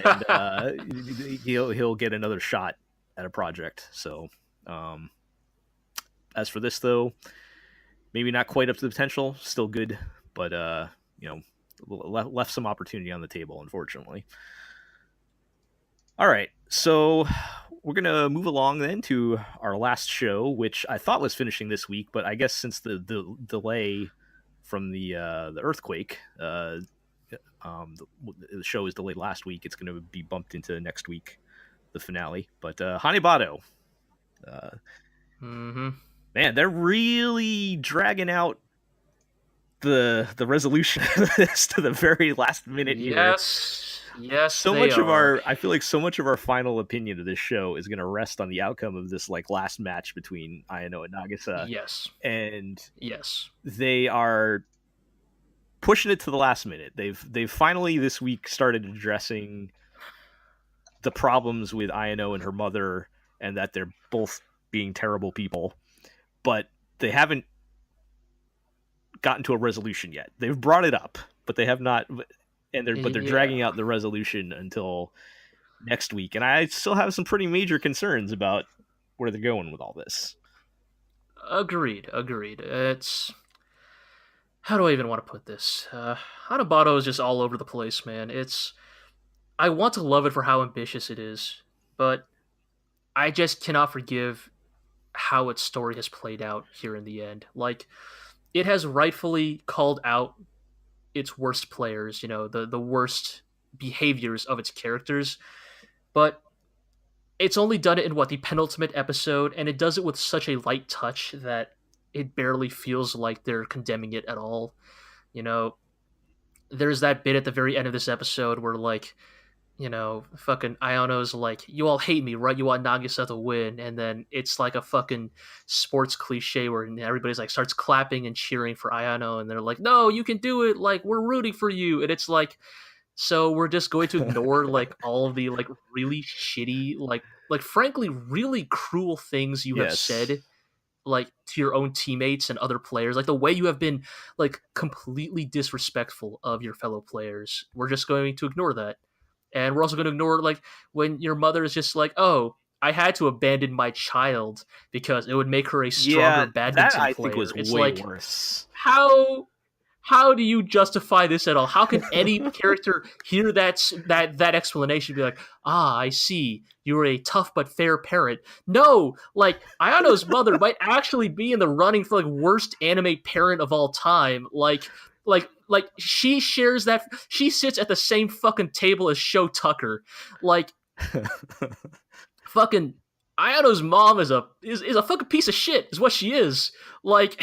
And he'll get another shot at a project. So as for this, though, maybe not quite up to the potential. Still good, but left some opportunity on the table, unfortunately. All right, so we're gonna move along then to our last show, which I thought was finishing this week, but I guess since the delay from the earthquake, the show is delayed last week. It's going to be bumped into next week, the finale. But Hanebado, man, they're really dragging out the resolution of this to the very last minute here. Yes, so much of our, I feel like so much of our final opinion of this show is going to rest on the outcome of this like last match between Ayano and Nagisa. Yes, and yes, they are pushing it to the last minute. They've finally this week started addressing the problems with Ayano and her mother, and that they're both being terrible people, but they haven't gotten to a resolution yet. They've brought it up, but they have not. And they're dragging out the resolution until next week, and I still have some pretty major concerns about where they're going with all this. Agreed. It's, how do I even want to put this? Hanebado is just all over the place, man. I want to love it for how ambitious it is, but I just cannot forgive how its story has played out here in the end. Like, it has rightfully called out its worst players, the worst behaviors of its characters, but it's only done it in the penultimate episode, and it does it with such a light touch that it barely feels like they're condemning it at all. There's that bit at the very end of this episode where fucking Ayano's like, you all hate me, right? You want Nagisa to win. And then it's like a fucking sports cliche where everybody's like starts clapping and cheering for Ayano, and they're like, no, you can do it, like, we're rooting for you. And it's like, so we're just going to ignore like all of the like really shitty, like frankly really cruel things you have said, like, to your own teammates and other players, like the way you have been like completely disrespectful of your fellow players. We're just going to ignore that. And we're also going to ignore, like, when your mother is just like, oh, I had to abandon my child because it would make her a stronger badminton that I player. Think was it's way like, worse. How do you justify this at all? How can any character hear that explanation and be like, I see, you're a tough but fair parent? No, like, Ayano's mother might actually be in the running for like worst anime parent of all time. Like she shares that, she sits at the same fucking table as Sho Tucker. Like, fucking Ayano's mom is a fucking piece of shit, is what she is. Like,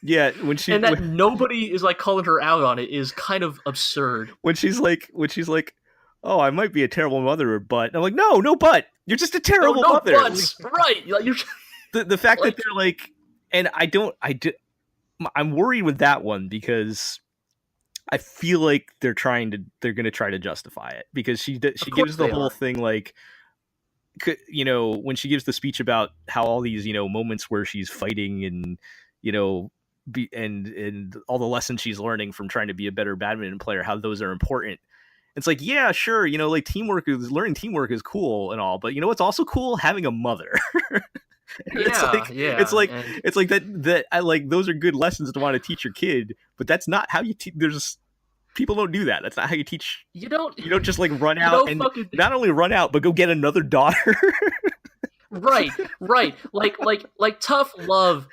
yeah, nobody is like calling her out on it is kind of absurd. When she's like, oh, I might be a terrible mother, but I'm like, no, but you're just a terrible mother. Buts. Right? Like, you're the fact that they're like, and I'm worried with that one because I feel like they're going to try to justify it, because she gives the whole thing like, when she gives the speech about how all these moments where she's fighting and and all the lessons she's learning from trying to be a better badminton player, how those are important. It's like, yeah, sure, like learning teamwork is cool and all, but it's also cool having a mother. It's like that I like, those are good lessons to want to teach your kid, but that's not how you teach. People don't do that. That's not how you teach. You don't just like run out and not only run out, but go get another daughter. Right. Like tough love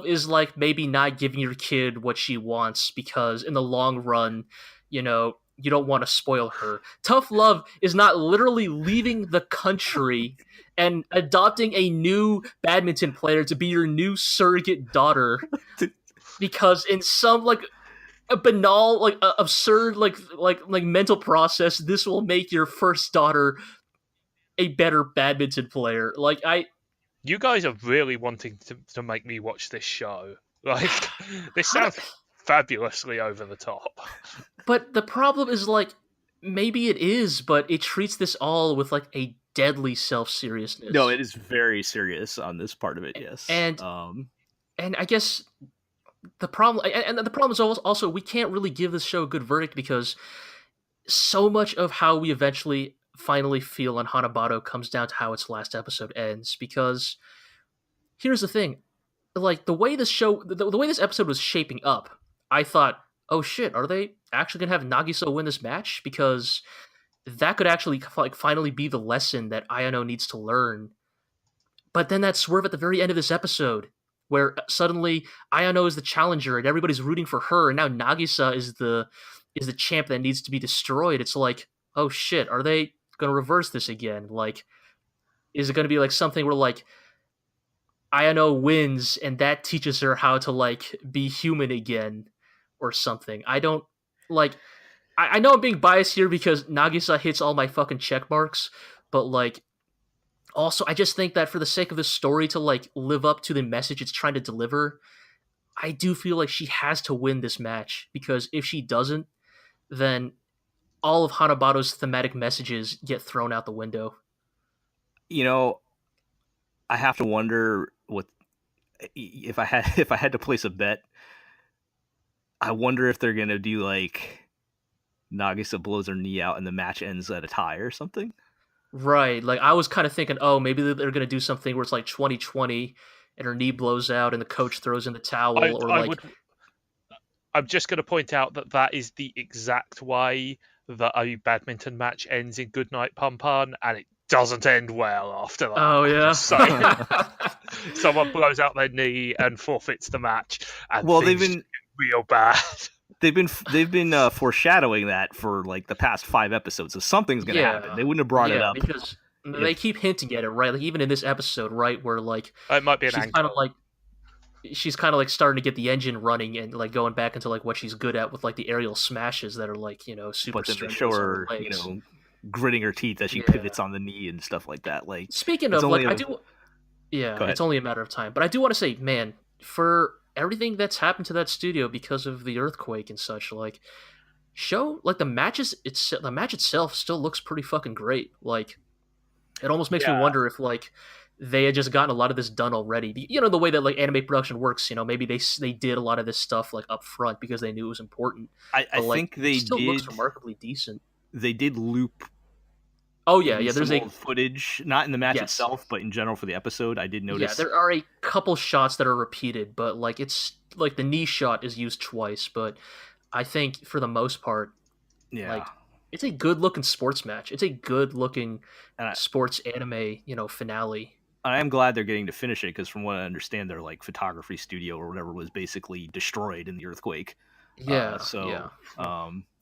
is like maybe not giving your kid what she wants because in the long run, you don't want to spoil her. Tough love is not literally leaving the country and adopting a new badminton player to be your new surrogate daughter because in some like a banal, like absurd, like mental process. This will make your first daughter a better badminton player. Like You guys are really wanting to make me watch this show. Like, this sounds fabulously over the top. But the problem is, like, maybe it is, but it treats this all with like a deadly self-seriousness. No, it is very serious on this part of it. Yes, and I guess the problem, and the problem is also we can't really give this show a good verdict because so much of how we eventually finally feel on Hanebado comes down to how its last episode ends. Because here's the thing, like the way the way this episode was shaping up, I thought, oh shit, are they actually gonna have Nagisa win this match? Because that could actually like finally be the lesson that Ayano needs to learn. But then that swerve at the very end of this episode, where suddenly Ayano is the challenger and everybody's rooting for her, and now Nagisa is the champ that needs to be destroyed. It's like, oh shit, are they gonna reverse this again? Like, is it gonna be like something where like Ayano wins and that teaches her how to like be human again or something? I don't like. I know I'm being biased here because Nagisa hits all my fucking check marks, but like, also I just think that for the sake of the story to like live up to the message it's trying to deliver, I do feel like she has to win this match, because if she doesn't, then all of Hanebado's thematic messages get thrown out the window. You know, I have to wonder what if I had to place a bet. I wonder if they're gonna do like Nagisa blows her knee out and the match ends at a tie or something. Right. Like I was kind of thinking, oh, maybe they're going to do something where it's like 2020 and her knee blows out and the coach throws in the towel, I'm just going to point out that is the exact way that a badminton match ends in Goodnight Pumpan, and it doesn't end well after that. Oh yeah. Someone blows out their knee and forfeits the match, and they've been real bad. They've been foreshadowing that for like the past 5 episodes, so something's gonna happen. They wouldn't have brought it up because they keep hinting at it, right? Like even in this episode, right, where like it might be an angle. She's kind of like starting to get the engine running and like going back into like what she's good at with like the aerial smashes that are like, you know, super. But then they show her, you know, gritting her teeth as she pivots on the knee and stuff like that. Like, speaking of, like, it's only a matter of time. But I do want to say, man, for everything that's happened to that studio because of the earthquake and such, like, the match itself still looks pretty fucking great. Like, it almost makes me wonder if like they had just gotten a lot of this done already. You know, the way that like anime production works, you know, maybe they did a lot of this stuff like up front because they knew it was important. I think they it still did. Looks remarkably decent. They did loop. Oh yeah. There's old footage, not in the match itself, but in general for the episode. I did notice. Yeah, there are a couple shots that are repeated, but like it's like the knee shot is used twice. But I think for the most part, like it's a good looking sports match. It's a good looking sports anime, you know, finale. I am glad they're getting to finish it because, from what I understand, their like photography studio or whatever was basically destroyed in the earthquake.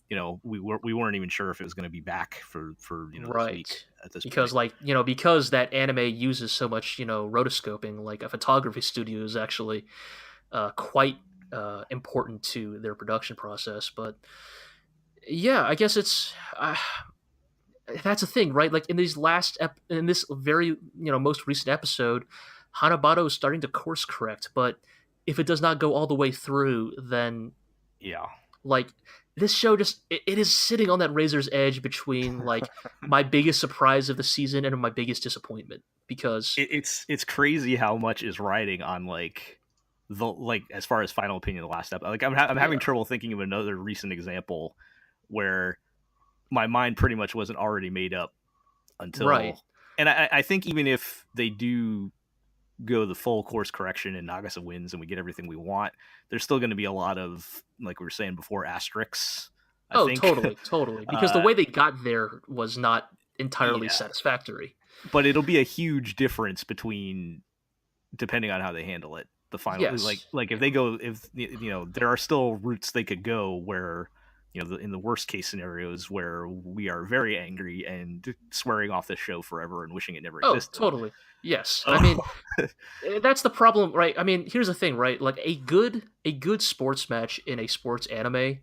You know, we weren't even sure if it was going to be back for you know, this week at this because point. Like, you know, because that anime uses so much, you know, rotoscoping, like a photography studio is actually quite important to their production process. But yeah, I guess it's that's the thing, right? Like in this very, you know, most recent episode, Hanebado is starting to course correct, but if it does not go all the way through, then like this show just it is sitting on that razor's edge between like my biggest surprise of the season and my biggest disappointment, because it's crazy how much is riding on like the like as far as final opinion the last episode. Like I'm having trouble thinking of another recent example where my mind pretty much wasn't already made up until and I think even if they do go the full course correction and Nagisa wins and we get everything we want, there's still going to be a lot of, like we were saying before, asterisks. I think. Totally. Because the way they got there was not entirely satisfactory. But it'll be a huge difference between, depending on how they handle it. The final, like if they go, if you know, there are still routes they could go where, in the worst case scenarios where we are very angry and swearing off this show forever and wishing it never Oh, existed. totally. Yes. I mean, that's the problem, right? I mean, here's the thing, right? Like a good sports match in a sports anime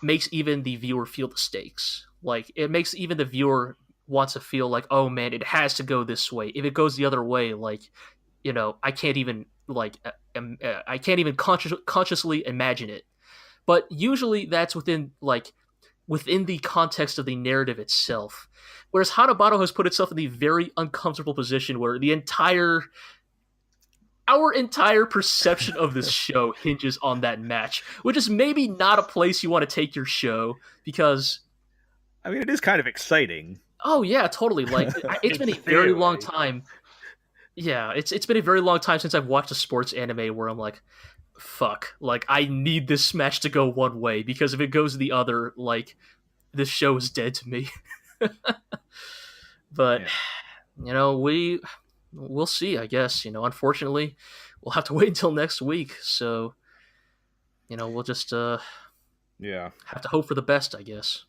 makes even the viewer feel the stakes. Like it makes even the viewer wants to feel like, oh man, it has to go this way. If it goes the other way, like I can't even I can't even consciously imagine it. But usually that's within the context of the narrative itself. Whereas Hanebado has put itself in the very uncomfortable position where our entire perception of this show hinges on that match, which is maybe not a place you want to take your show because I mean, it is kind of exciting. Oh yeah, totally. Like it's been a very long time. Yeah, it's been a very long time since I've watched a sports anime where I'm like, fuck, like I need this match to go one way because if it goes the other, like this show is dead to me. But we'll see, I guess. Unfortunately, we'll have to wait until next week. So, we'll just have to hope for the best, I guess.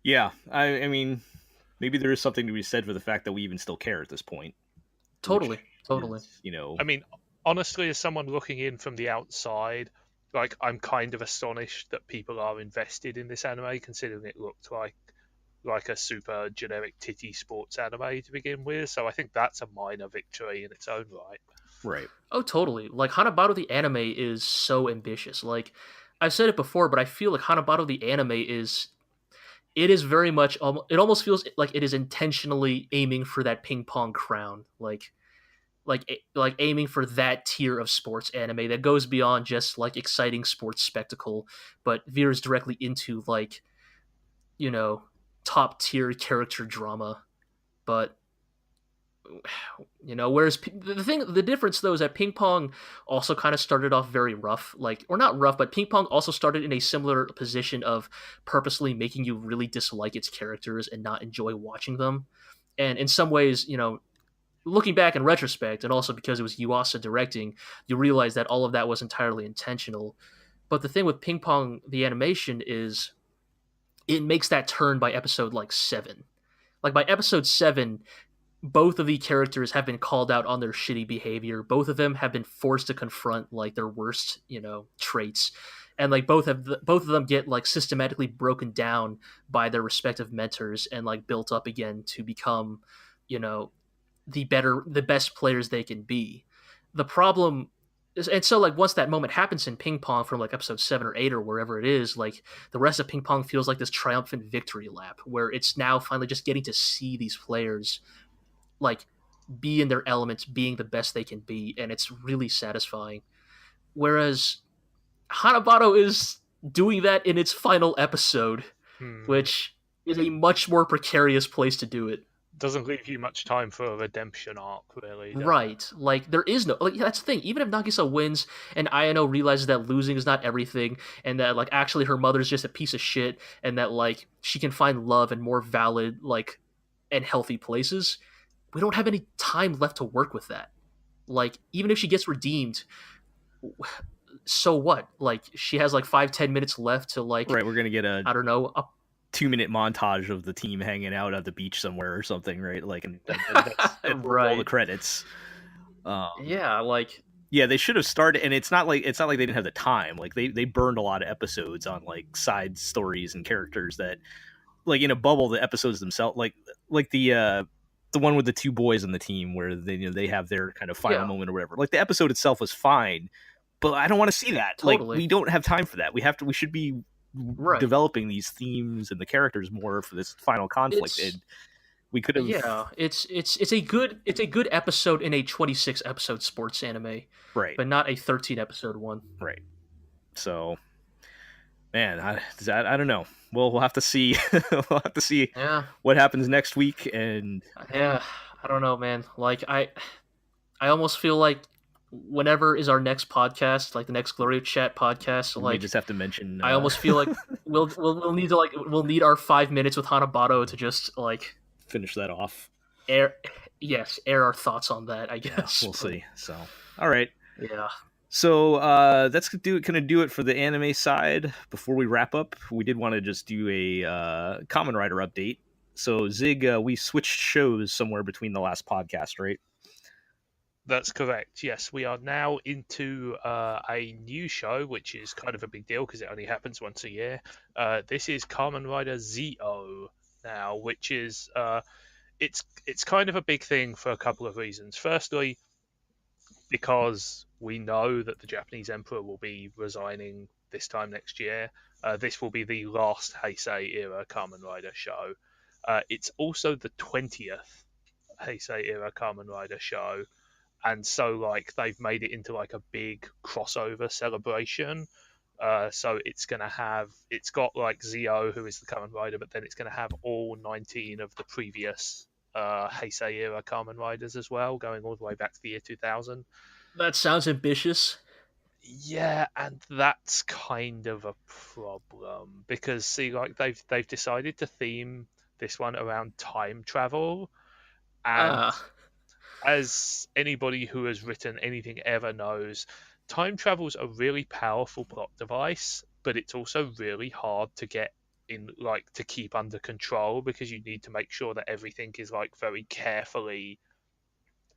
Yeah, I mean, maybe there is something to be said for the fact that we even still care at this point. Totally. Is, I mean, honestly, as someone looking in from the outside, like I'm kind of astonished that people are invested in this anime, considering it looked like a super generic titty sports anime to begin with. So I think that's a minor victory in its own right. Right. Oh, totally. Like Hanebado the anime is so ambitious. Like I've said it before, but I feel like Hanebado the anime is very much. It almost feels like it is intentionally aiming for that ping pong crown, like aiming for that tier of sports anime that goes beyond just like exciting sports spectacle, but veers directly into like, top tier character drama. But whereas the difference though is that ping pong also kind of started off very rough, or not rough, but ping pong also started in a similar position of purposely making you really dislike its characters and not enjoy watching them. And in some ways, looking back in retrospect, and also because it was Yuasa directing, you realize that all of that was entirely intentional. But the thing with ping pong, the animation, is it makes that turn by episode 7. Like by episode 7, both of the characters have been called out on their shitty behavior. Both of them have been forced to confront their worst, traits. And both of them get systematically broken down by their respective mentors and built up again to become, the best players they can be. The problem is, and so once that moment happens in ping pong from episode 7 or 8 or wherever it is, the rest of ping pong feels like this triumphant victory lap where it's now finally just getting to see these players be in their elements, being the best they can be, and it's really satisfying. Whereas Hanebado is doing that in its final episode, which is a much more precarious place to do it. Doesn't leave you much time for a redemption arc, really. Right. There is no... that's the thing. Even if Nagisa wins and Ayano realizes that losing is not everything and that, actually her mother's just a piece of shit and that, she can find love in more valid, and healthy places, we don't have any time left to work with that. Even if she gets redeemed, so what? She has 5-10 minutes left to right, we're gonna get a 2-minute montage of the team hanging out at the beach somewhere or something, right? And that's right. All the credits. Yeah, they should have started, and it's not like they didn't have the time. They burned a lot of episodes on side stories and characters that in a bubble. The episodes themselves, the one with the two boys on the team where they have their kind of final moment or whatever. The episode itself was fine, but I don't want to see that. Totally. We don't have time for that. We should be developing these themes and the characters more for this final conflict. And we could have. Yeah, it's a good episode in a 26 episode sports anime, right? But not a 13 episode one, right? So, man, I don't know. We'll have to see. We'll have to see what happens next week. And I don't know, man. I almost feel like whenever is our next podcast, the next GLORIO chat podcast, we just have to mention. I almost feel like we'll need our 5 minutes with Hanebado to just finish that off. Air our thoughts on that. I guess we'll see. So, all right. Yeah. So that's gonna do it for the anime side. Before we wrap up, we did want to just do a Kamen Rider update. So Zig, we switched shows somewhere between the last podcast, right? That's correct. Yes, we are now into a new show, which is kind of a big deal because it only happens once a year. This is Kamen Rider Zi-O now, which is it's kind of a big thing for a couple of reasons. Firstly, because we know that the Japanese emperor will be resigning this time next year. This will be the last Heisei era Kamen Rider show. It's also the 20th Heisei era Kamen Rider show, and so like they've made it into like a big crossover celebration. So it's got like Zi-O, who is the Kamen Rider, but then it's gonna have all 19 of the previous Heisei era Kamen Riders as well, going all the way back to the year 2000. That sounds ambitious. Yeah, and that's kind of a problem because see, like they've decided to theme this one around time travel, and Ah, as anybody who has written anything ever knows, time travel's a really powerful plot device, but it's also really hard to get in, like to keep under control because you need to make sure that everything is like very carefully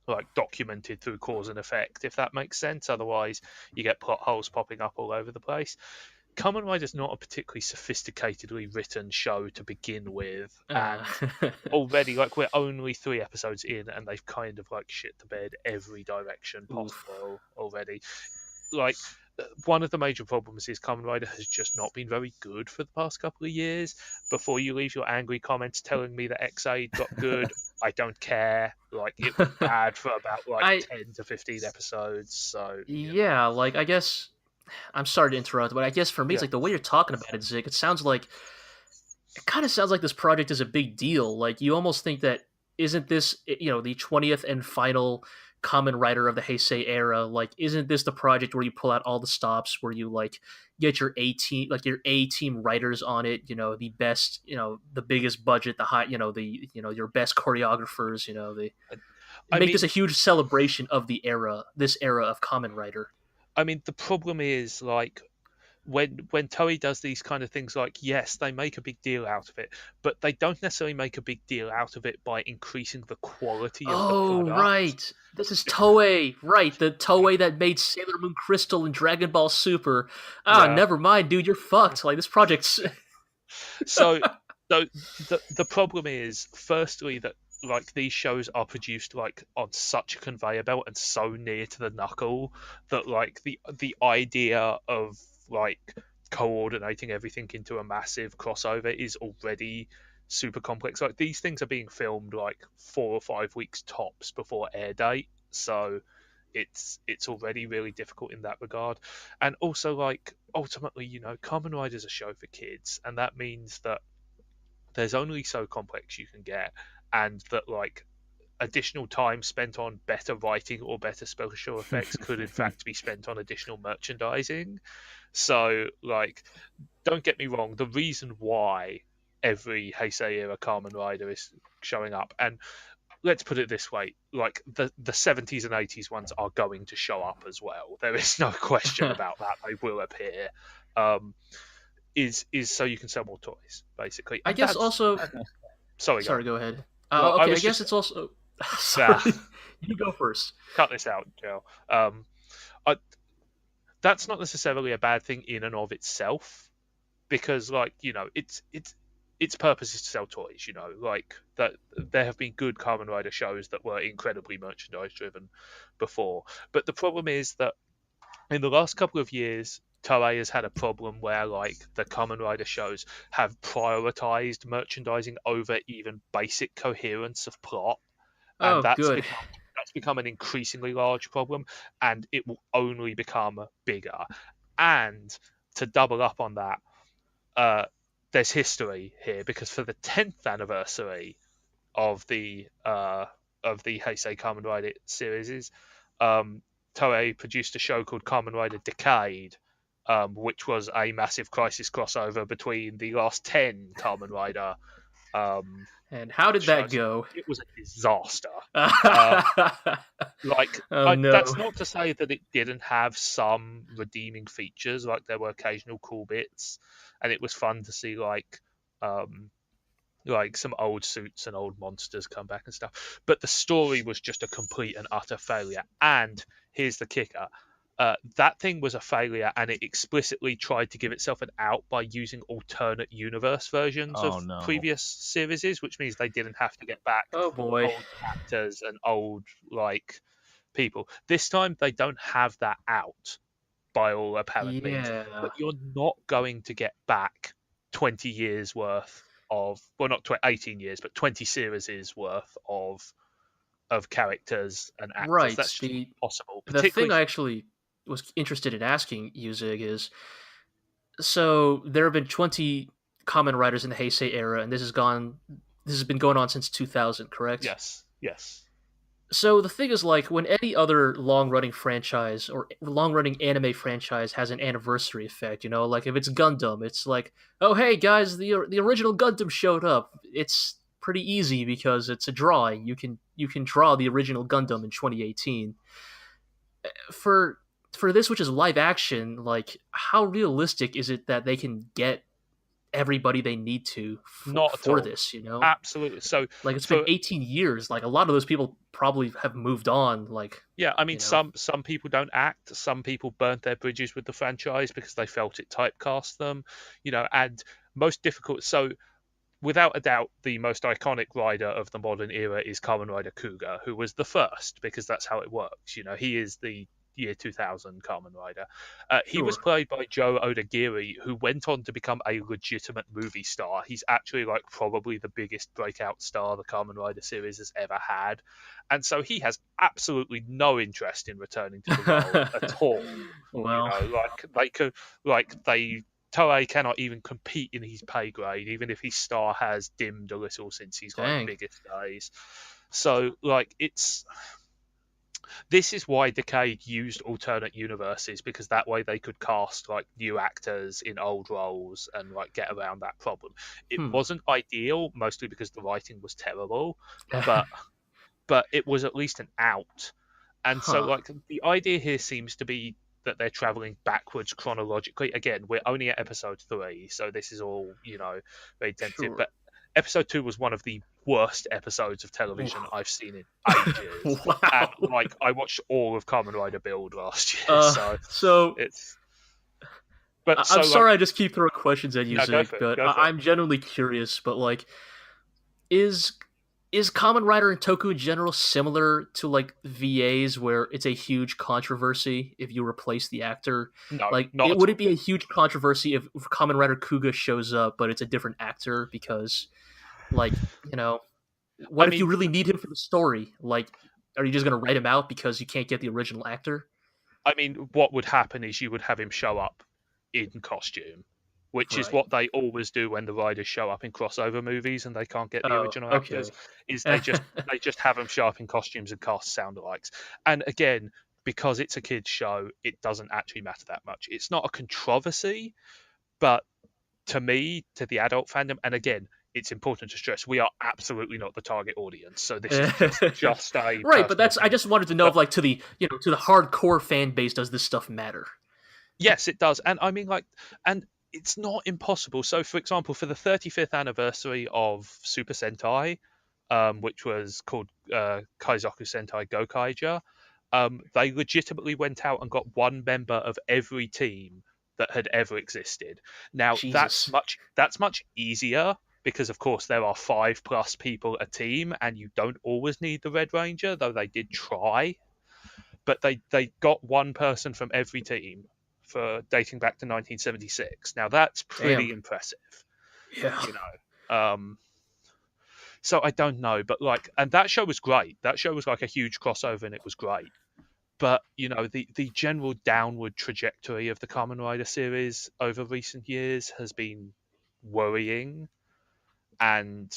like documented through cause and effect, if that makes sense. Otherwise, you get plot holes popping up all over the place. Kamen Rider's not a particularly sophisticatedly written show to begin with, and already like we're only 3 episodes in, and they've kind of like shit the bed every direction possible already. Like one of the major problems is Kamen Rider has just not been very good for the past couple of years. Before you leave your angry comments telling me that XA got good, I don't care. Like it was bad for about like 10 to 15 episodes. So yeah, like I guess I'm sorry to interrupt, but I guess for me, it's Yeah. like the way you're talking about it, Zig. It kind of sounds like this project is a big deal. Like you almost think that isn't this, the 20th and final Kamen Rider of the Heisei era? Like, isn't this the project where you pull out all the stops, where you like get your A team writers on it? The best, the biggest budget, the high, your best choreographers. Make this a huge celebration of this era of Kamen Rider. I mean, the problem is like when Toei does these kind of things, like yes, they make a big deal out of it, but they don't necessarily make a big deal out of it by increasing the quality of the product. Right. This is Toei, right? The Toei that made Sailor Moon Crystal and Dragon Ball Super. Never mind, dude. You're fucked. Like this project's. So the problem is, firstly, that like these shows are produced like on such a conveyor belt and so near to the knuckle that like the idea of like coordinating everything into a massive crossover is already super complex. Like these things are being filmed like 4 or 5 weeks tops before air date, so it's already really difficult in that regard. And also like ultimately, Kamen Rider's a show for kids, and that means that there's only so complex you can get, and that like additional time spent on better writing or better special effects could in fact be spent on additional merchandising. So like don't get me wrong, the reason why every Heisei era Kamen Rider is showing up, and let's put it this way, like the 70s and 80s ones are going to show up as well, there is no question about that, they will appear, is so you can sell more toys, basically. I guess also. Sorry, go ahead. Well, okay, I guess it's also. Sorry, you go first. Cut this out, Joe. That's not necessarily a bad thing in and of itself, because like its purpose is to sell toys. Like that there have been good Kamen Rider shows that were incredibly merchandise driven before, but the problem is that in the last couple of years, Toei has had a problem where like the Kamen Rider shows have prioritized merchandising over even basic coherence of plot, and that's become an increasingly large problem, and it will only become bigger. And to double up on that, there's history here, because for the 10th anniversary of the Heisei Kamen Rider series, Toei produced a show called Kamen Rider Decade, which was a massive crisis crossover between the last 10 Kamen Rider And how did that shows. go? It was a disaster. Oh That's no. not to say that it didn't have some redeeming features. Like there were occasional cool bits, and it was fun to see like some old suits and old monsters come back and stuff. But the story was just a complete and utter failure. And here's the kicker. That thing was a failure, and it explicitly tried to give itself an out by using alternate universe versions Oh, of no. previous series, which means they didn't have to get back Oh boy. old actors and old like people. This time they don't have that out by all apparent means. Yeah. But you're not going to get back 20 years worth of, well, not 18 years, but 20 series worth of characters and actors. Right. That's just impossible. The thing Particularly I actually was interested in asking you, Zigg, is so there have been 20 Kamen Riders in the Heisei era, and this has been going on since 2000, correct? yes. So the thing is, like, when any other long-running franchise or long-running anime franchise has an anniversary effect, you know, like if it's Gundam, it's like, oh hey guys, the original Gundam showed up. It's pretty easy because it's a drawing. You can draw the original Gundam in 2018. For this, which is live action, like how realistic is it that they can get everybody they need to Not at for all. this, you know? Absolutely. So Like it's been 18 years. Like a lot of those people probably have moved on. Like yeah, I mean, you know. some people don't act. Some people burnt their bridges with the franchise because they felt it typecast them, you know. And most difficult. So, without a doubt, the most iconic rider of the modern era is Kamen Rider Kuga, who was the first because that's how it works. You know, he is the year 2000 Kamen Rider. He was Sure. played by Joe Odagiri, who went on to become a legitimate movie star. He's actually like probably the biggest breakout star the Kamen Rider series has ever had, and so he has absolutely no interest in returning to the role at all. Well, You know, like Toei cannot even compete in his pay grade, even if his star has dimmed a little since his dang. biggest days. So like this is why Decade used alternate universes, because that way they could cast like new actors in old roles and like get around that problem. It wasn't ideal, mostly because the writing was terrible, but it was at least an out. And so like the idea here seems to be that they're traveling backwards chronologically. Again, we're only at episode 3, so this is all, you know, very tentative. Sure. But episode 2 was one of the worst episodes of television I've seen in ages. Wow. And like I watched all of Kamen Rider Build last year, so it's. But I'm sorry, I just keep throwing questions at you, No, go Zigg, for it, but go for it. I'm genuinely curious. But like, is Kamen Rider and Toku in general similar to like VAs, where it's a huge controversy if you replace the actor? No, Like, not at would all. it be a huge controversy if Kamen Rider Kuga shows up, but it's a different actor because, like, you know, what if you really need him for the story? Like, are you just gonna write him out because you can't get the original actor? I mean, what would happen is you would have him show up in costume, which is Right. what they always do when the riders show up in crossover movies and they can't get the original actors. Is they just have them show up in costumes and cast sound-alikes. And again, because it's a kids show, it doesn't actually matter that much. It's not a controversy, but to me, to the adult fandom, and again, it's important to stress we are absolutely not the target audience. So this is just a right. But that's I opinion. just wanted to know if like to the hardcore fan base, does this stuff matter? Yes, it does. And I mean, like, and it's not impossible. So, for example, for the 35th anniversary of Super Sentai, which was called Kaizoku Sentai Gokaija, they legitimately went out and got one member of every team that had ever existed. Now, Jesus. that's much easier because, of course, there are 5+ people a team, and you don't always need the Red Ranger, though they did try. But they got one person from every team for dating back to 1976. Now that's pretty impressive. Yeah. You know. So I don't know, but like, and that show was great. That show was like a huge crossover, and it was great. But you know, the general downward trajectory of the Kamen Rider series over recent years has been worrying, and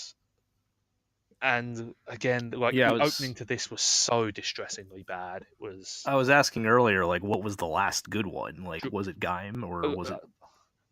again, like the opening to this was so distressingly bad. It was. I was asking earlier, like, what was the last good one? Like, was it Gaim or was it?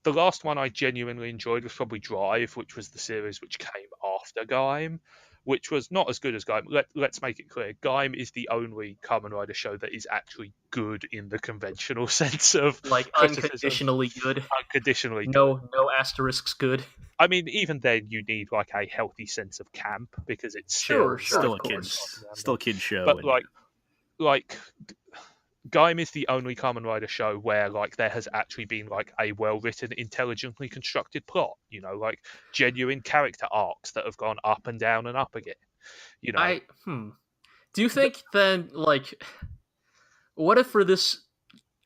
The last one I genuinely enjoyed was probably Drive, which was the series which came after Gaim, which was not as good as Gaim. Let's make it clear. Gaim is the only Kamen Rider show that is actually good in the conventional sense of Like criticism. unconditionally good. Unconditionally good. No asterisks good. I mean, even then, you need like a healthy sense of camp because it's Sure, Still of a course. kid show. But and, like Gaim is the only Kamen Rider show where like there has actually been like a well-written, intelligently constructed plot. You know, like genuine character arcs that have gone up and down and up again. You know, Do you think then, like, what if for this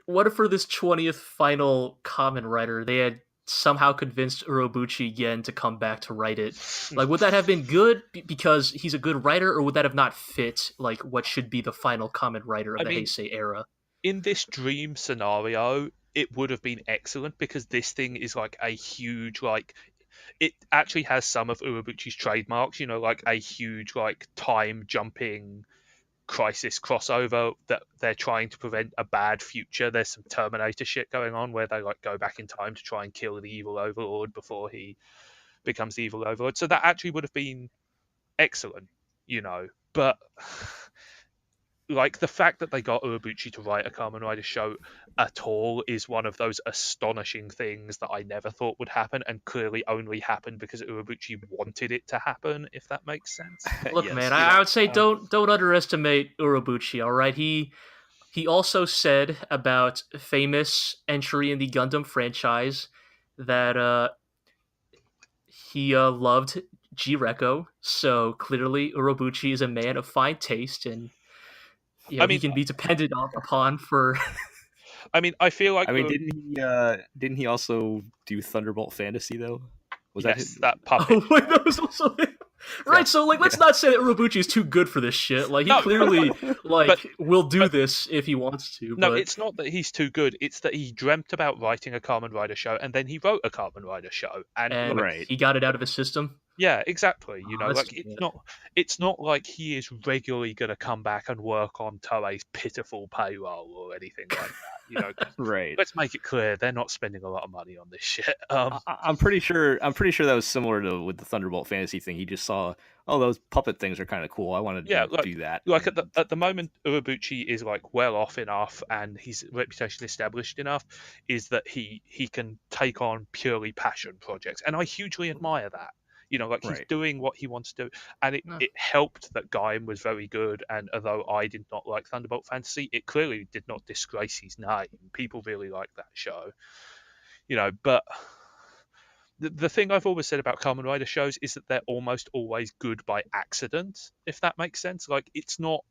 20th final Kamen Rider they had somehow convinced Urobuchi Yen to come back to write it? Like, would that have been good because he's a good writer, or would that have not fit like what should be the final Kamen Rider of the Heisei era? In this dream scenario, it would have been excellent because this thing is like a huge like. It actually has some of Urobuchi's trademarks, you know, like a huge like time jumping crisis crossover that they're trying to prevent a bad future. There's some Terminator shit going on where they like go back in time to try and kill the evil overlord before he becomes the evil overlord. So that actually would have been excellent, you know. But like the fact that they got Urobuchi to write a Kamen Rider show at all is one of those astonishing things that I never thought would happen, and clearly only happened because Urobuchi wanted it to happen. If that makes sense. Look, Yes, man, you I would say don't underestimate Urobuchi. All right, he also said about famous entry in the Gundam franchise that he loved G-Reco. So clearly, Urobuchi is a man of fine taste, and you know, he can be depended upon for. I mean, I feel like. I mean, didn't he also do Thunderbolt Fantasy though? Was that puppet? Oh, wait, that was also him. Right, so like, let's not say that Urobuchi is too good for this shit. Like, he clearly will do this if he wants to. No, but... it's not that he's too good. It's that he dreamt about writing a Kamen Rider show, and then he wrote a Kamen Rider show, and he got it out of his system. Yeah, exactly. You know, like yeah. it's not like he is regularly going to come back and work on Toei's pitiful payroll or anything like that. You know, right. Let's make it clear they're not spending a lot of money on this shit. I'm pretty sure that was similar to with the Thunderbolt Fantasy thing. He just saw, oh, those puppet things are kind of cool. I wanted to do that. Like at the moment, Urobuchi is like well off enough, and his reputation established enough, is that he can take on purely passion projects, and I hugely admire that. You know, like he's doing what he wants to do, and it helped that Gaim was very good. And although I did not like Thunderbolt Fantasy, it clearly did not disgrace his name. People really liked that show, you know. But the thing I've always said about Kamen Rider shows is that they're almost always good by accident, if that makes sense. Like it's not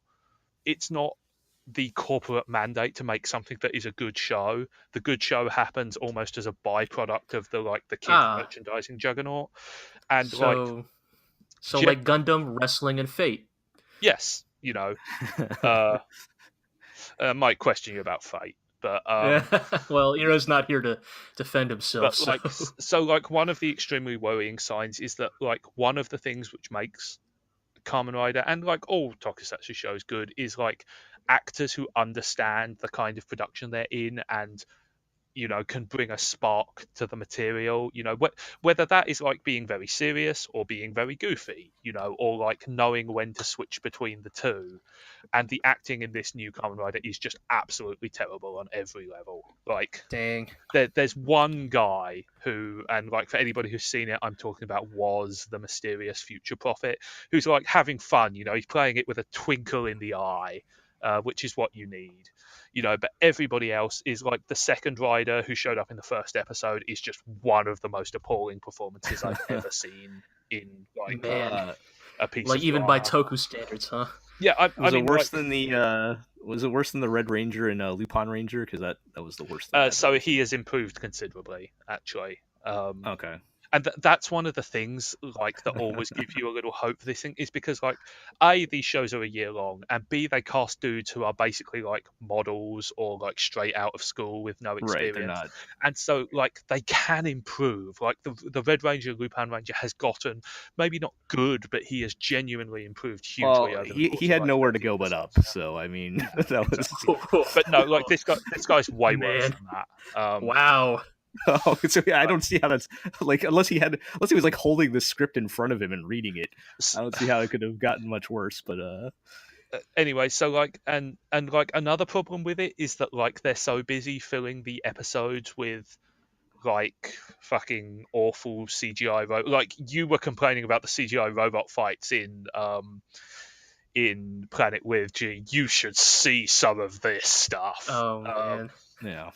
the corporate mandate to make something that is a good show. The good show happens almost as a byproduct of the kids merchandising juggernaut. And so like Gundam, wrestling, and Fate. Yes, you know. I might question you about Fate, but well, Hero's not here to defend himself. But so one of the extremely worrying signs is that like one of the things which makes Kamen Rider and like all tokusatsu shows good is like actors who understand the kind of production they're in and, you know, can bring a spark to the material, you know, whether that is like being very serious or being very goofy, you know, or like knowing when to switch between the two. And the acting in this new Kamen Rider is just absolutely terrible on every level. Like, dang, there's one guy who, and like for anybody who's seen it, I'm talking about Was, the mysterious future prophet, who's like having fun, you know, he's playing it with a twinkle in the eye. Which is what you need, you know. But everybody else is like the second rider who showed up in the first episode is just one of the most appalling performances I've ever seen in like a piece like of even drama. By Toku standards, huh? Yeah, was it worse than the Red Ranger and Lupin Ranger? Because that was the worst. So he has improved considerably, actually. Okay. And that's one of the things like that always give you a little hope for this thing is because like A, these shows are a year long, and B, they cast dudes who are basically like models or like straight out of school with no experience. Right, they're not. And so like they can improve. Like the Red Ranger, Lupin Ranger has gotten maybe not good, but he has genuinely improved hugely. Well, he had nowhere to go but up. So I mean, that was. But no, like this guy's way worse than that. Wow. Oh, so yeah, I don't see how that's like unless he was like holding the script in front of him and reading it. I don't see how it could have gotten much worse. But Anyway, so like and like another problem with it is that like they're so busy filling the episodes with like fucking awful CGI like you were complaining about the CGI robot fights in Planet with G. You should see some of this stuff. Oh man, yeah,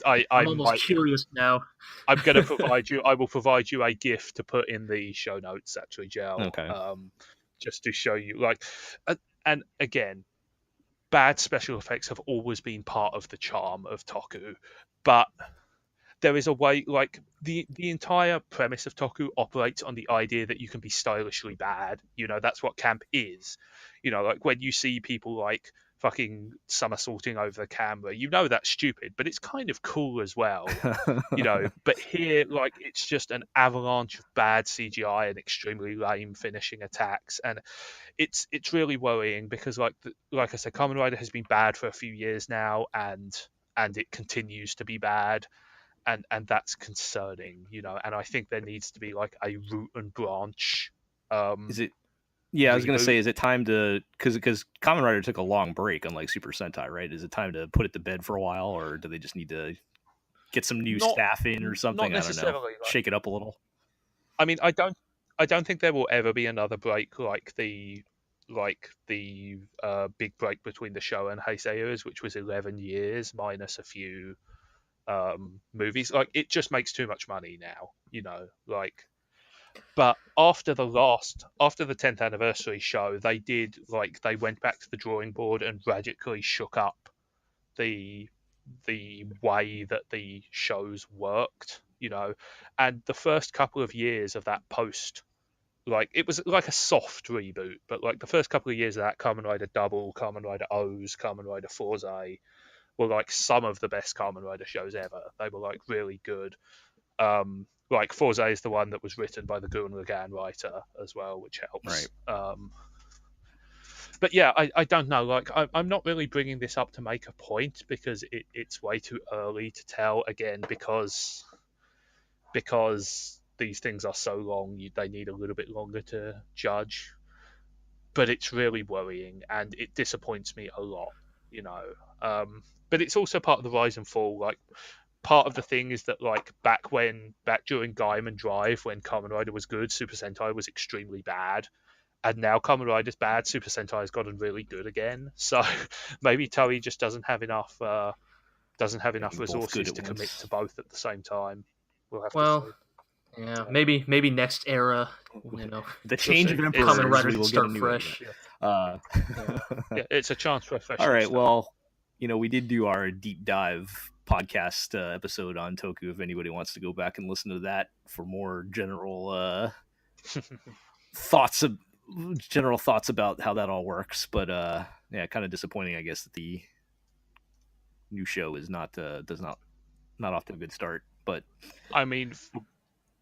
I'm almost curious now. I'm going to provide you. I will provide you a GIF to put in the show notes. Actually, Gel. Okay. Just to show you, like, and again, bad special effects have always been part of the charm of Toku, but there is a way, like the entire premise of Toku operates on the idea that you can be stylishly bad. You know, that's what camp is. You know, like when you see people like fucking somersaulting over the camera, you know that's stupid, but it's kind of cool as well. You know, but here, like, it's just an avalanche of bad CGI and extremely lame finishing attacks, and it's really worrying because, like I said, Kamen Rider has been bad for a few years now, and it continues to be bad. And that's concerning, you know. And I think there needs to be like a root and branch. Is it? Yeah, I was gonna reboot. say, is it time to because Kamen Rider took a long break, unlike Super Sentai, right? Is it time to put it to bed for a while, or do they just need to get some new staff in or something? Not I don't know. necessarily. Shake it up a little. I mean, I don't think there will ever be another break like the big break between the show and Heisei eras, which was 11 years minus a few movies. Like, it just makes too much money now, you know, like. But after the 10th anniversary show, they went back to the drawing board and radically shook up the way that the shows worked, you know. And the first couple of years of that post, like, it was like a soft reboot, but like the first couple of years of that, Kamen Rider Double, Kamen Rider O's, Kamen Rider Forza were like some of the best Kamen Rider shows ever. They were like really good. Like Forza is the one that was written by the Gurren Lagann writer as well, which helps. Right. But yeah, I don't know. Like, I'm not really bringing this up to make a point because it's way too early to tell. Again, because these things are so long, they need a little bit longer to judge. But it's really worrying, and it disappoints me a lot, you know. But it's also part of the rise and fall. Like, part of the thing is that, like, back during Gaiman Drive, when Kamen Rider was good, Super Sentai was extremely bad. And now Kamen Rider's bad, Super Sentai has gotten really good again. So maybe Toei just doesn't have enough resources to commit to both at the same time. We'll have to see. Yeah, maybe next era, you know. The change of emperor. Kamen Rider we will start get a new fresh. Yeah, it's a chance for a fresh. All right, start. well, you know, we did do our deep dive podcast episode on Toku. If anybody wants to go back and listen to that for more general thoughts about how that all works. But yeah, kind of disappointing, I guess, that the new show is not off to a good start. But I mean,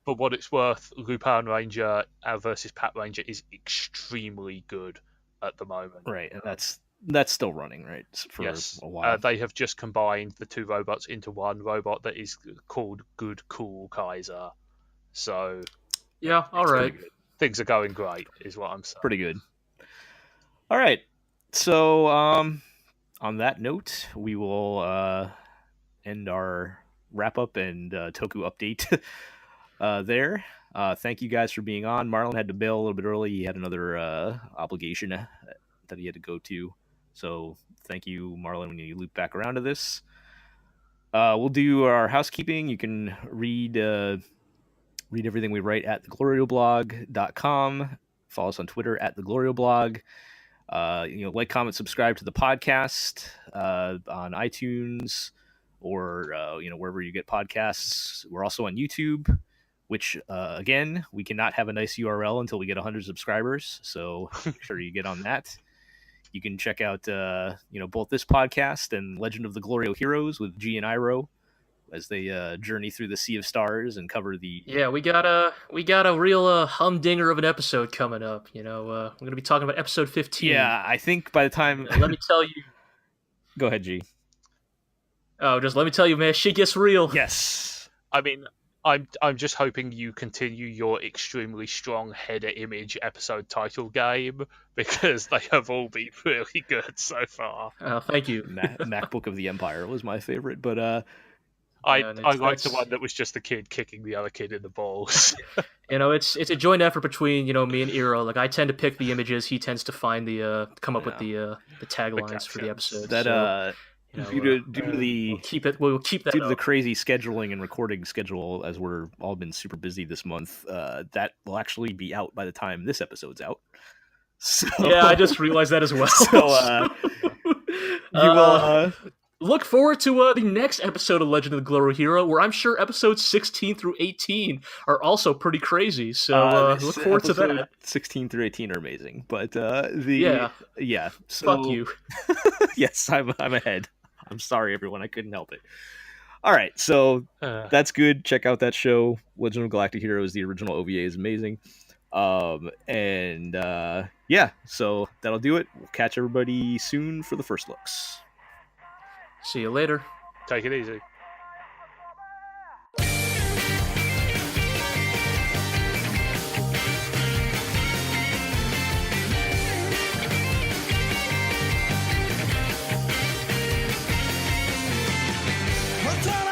for what it's worth, Lupin Ranger versus Pat Ranger is extremely good at the moment. Right, and that's still running, right? For a while. They have just combined the two robots into one robot that is called Good Cool Kaiser. So yeah, all right. Things are going great, is what I'm saying. Pretty good. All right. So on that note, we will end our wrap up and Toku update there. Thank you guys for being on. Marlin had to bail a little bit early. He had another obligation that he had to go to. So thank you, Marlin, when you loop back around to this. We'll do our housekeeping. You can read everything we write at theglorioblog.com. Follow us on Twitter at theglorioblog. Like, comment, subscribe to the podcast on iTunes or wherever you get podcasts. We're also on YouTube, which again, we cannot have a nice URL until we get 100 subscribers. So make sure you get on that. You can check out both this podcast and Legend of the GLORIO Heroes with G and Iroh as they journey through the Sea of Stars and cover the... Yeah, we got a real humdinger of an episode coming up. You know, we're going to be talking about episode 15. Yeah, I think by the time... Let me tell you... Go ahead, G. Oh, just let me tell you, man, shit gets real. Yes. I mean, I'm just hoping you continue your extremely strong header image episode title game, because they have all been really good so far. Thank you. MacBook of the Empire was my favorite, but I And liked the that's- one that was just the kid kicking the other kid in the balls. it's a joint effort between me and Eero. Like, I tend to pick the images, he tends to find come up with the taglines for the captions. episodes. that so, due to the we'll keep that due to the up. crazy scheduling and recording schedule, as we're all been super busy this month, that will actually be out by the time this episode's out. So, Yeah, I just realized that as well. So, you will. Look forward to the next episode of Legend of the GLORIO Hero, where I'm sure episodes 16 through 18 are also pretty crazy. So look forward to that. 16 through 18 are amazing, but yeah. So, Fuck you. Yes, I'm ahead. I'm sorry, everyone. I couldn't help it. All right, so that's good. Check out that show. Legend of Galactic Heroes, the original OVA is amazing. Yeah, so that'll do it. We'll catch everybody soon for the first looks. See you later. Take it easy. Untitled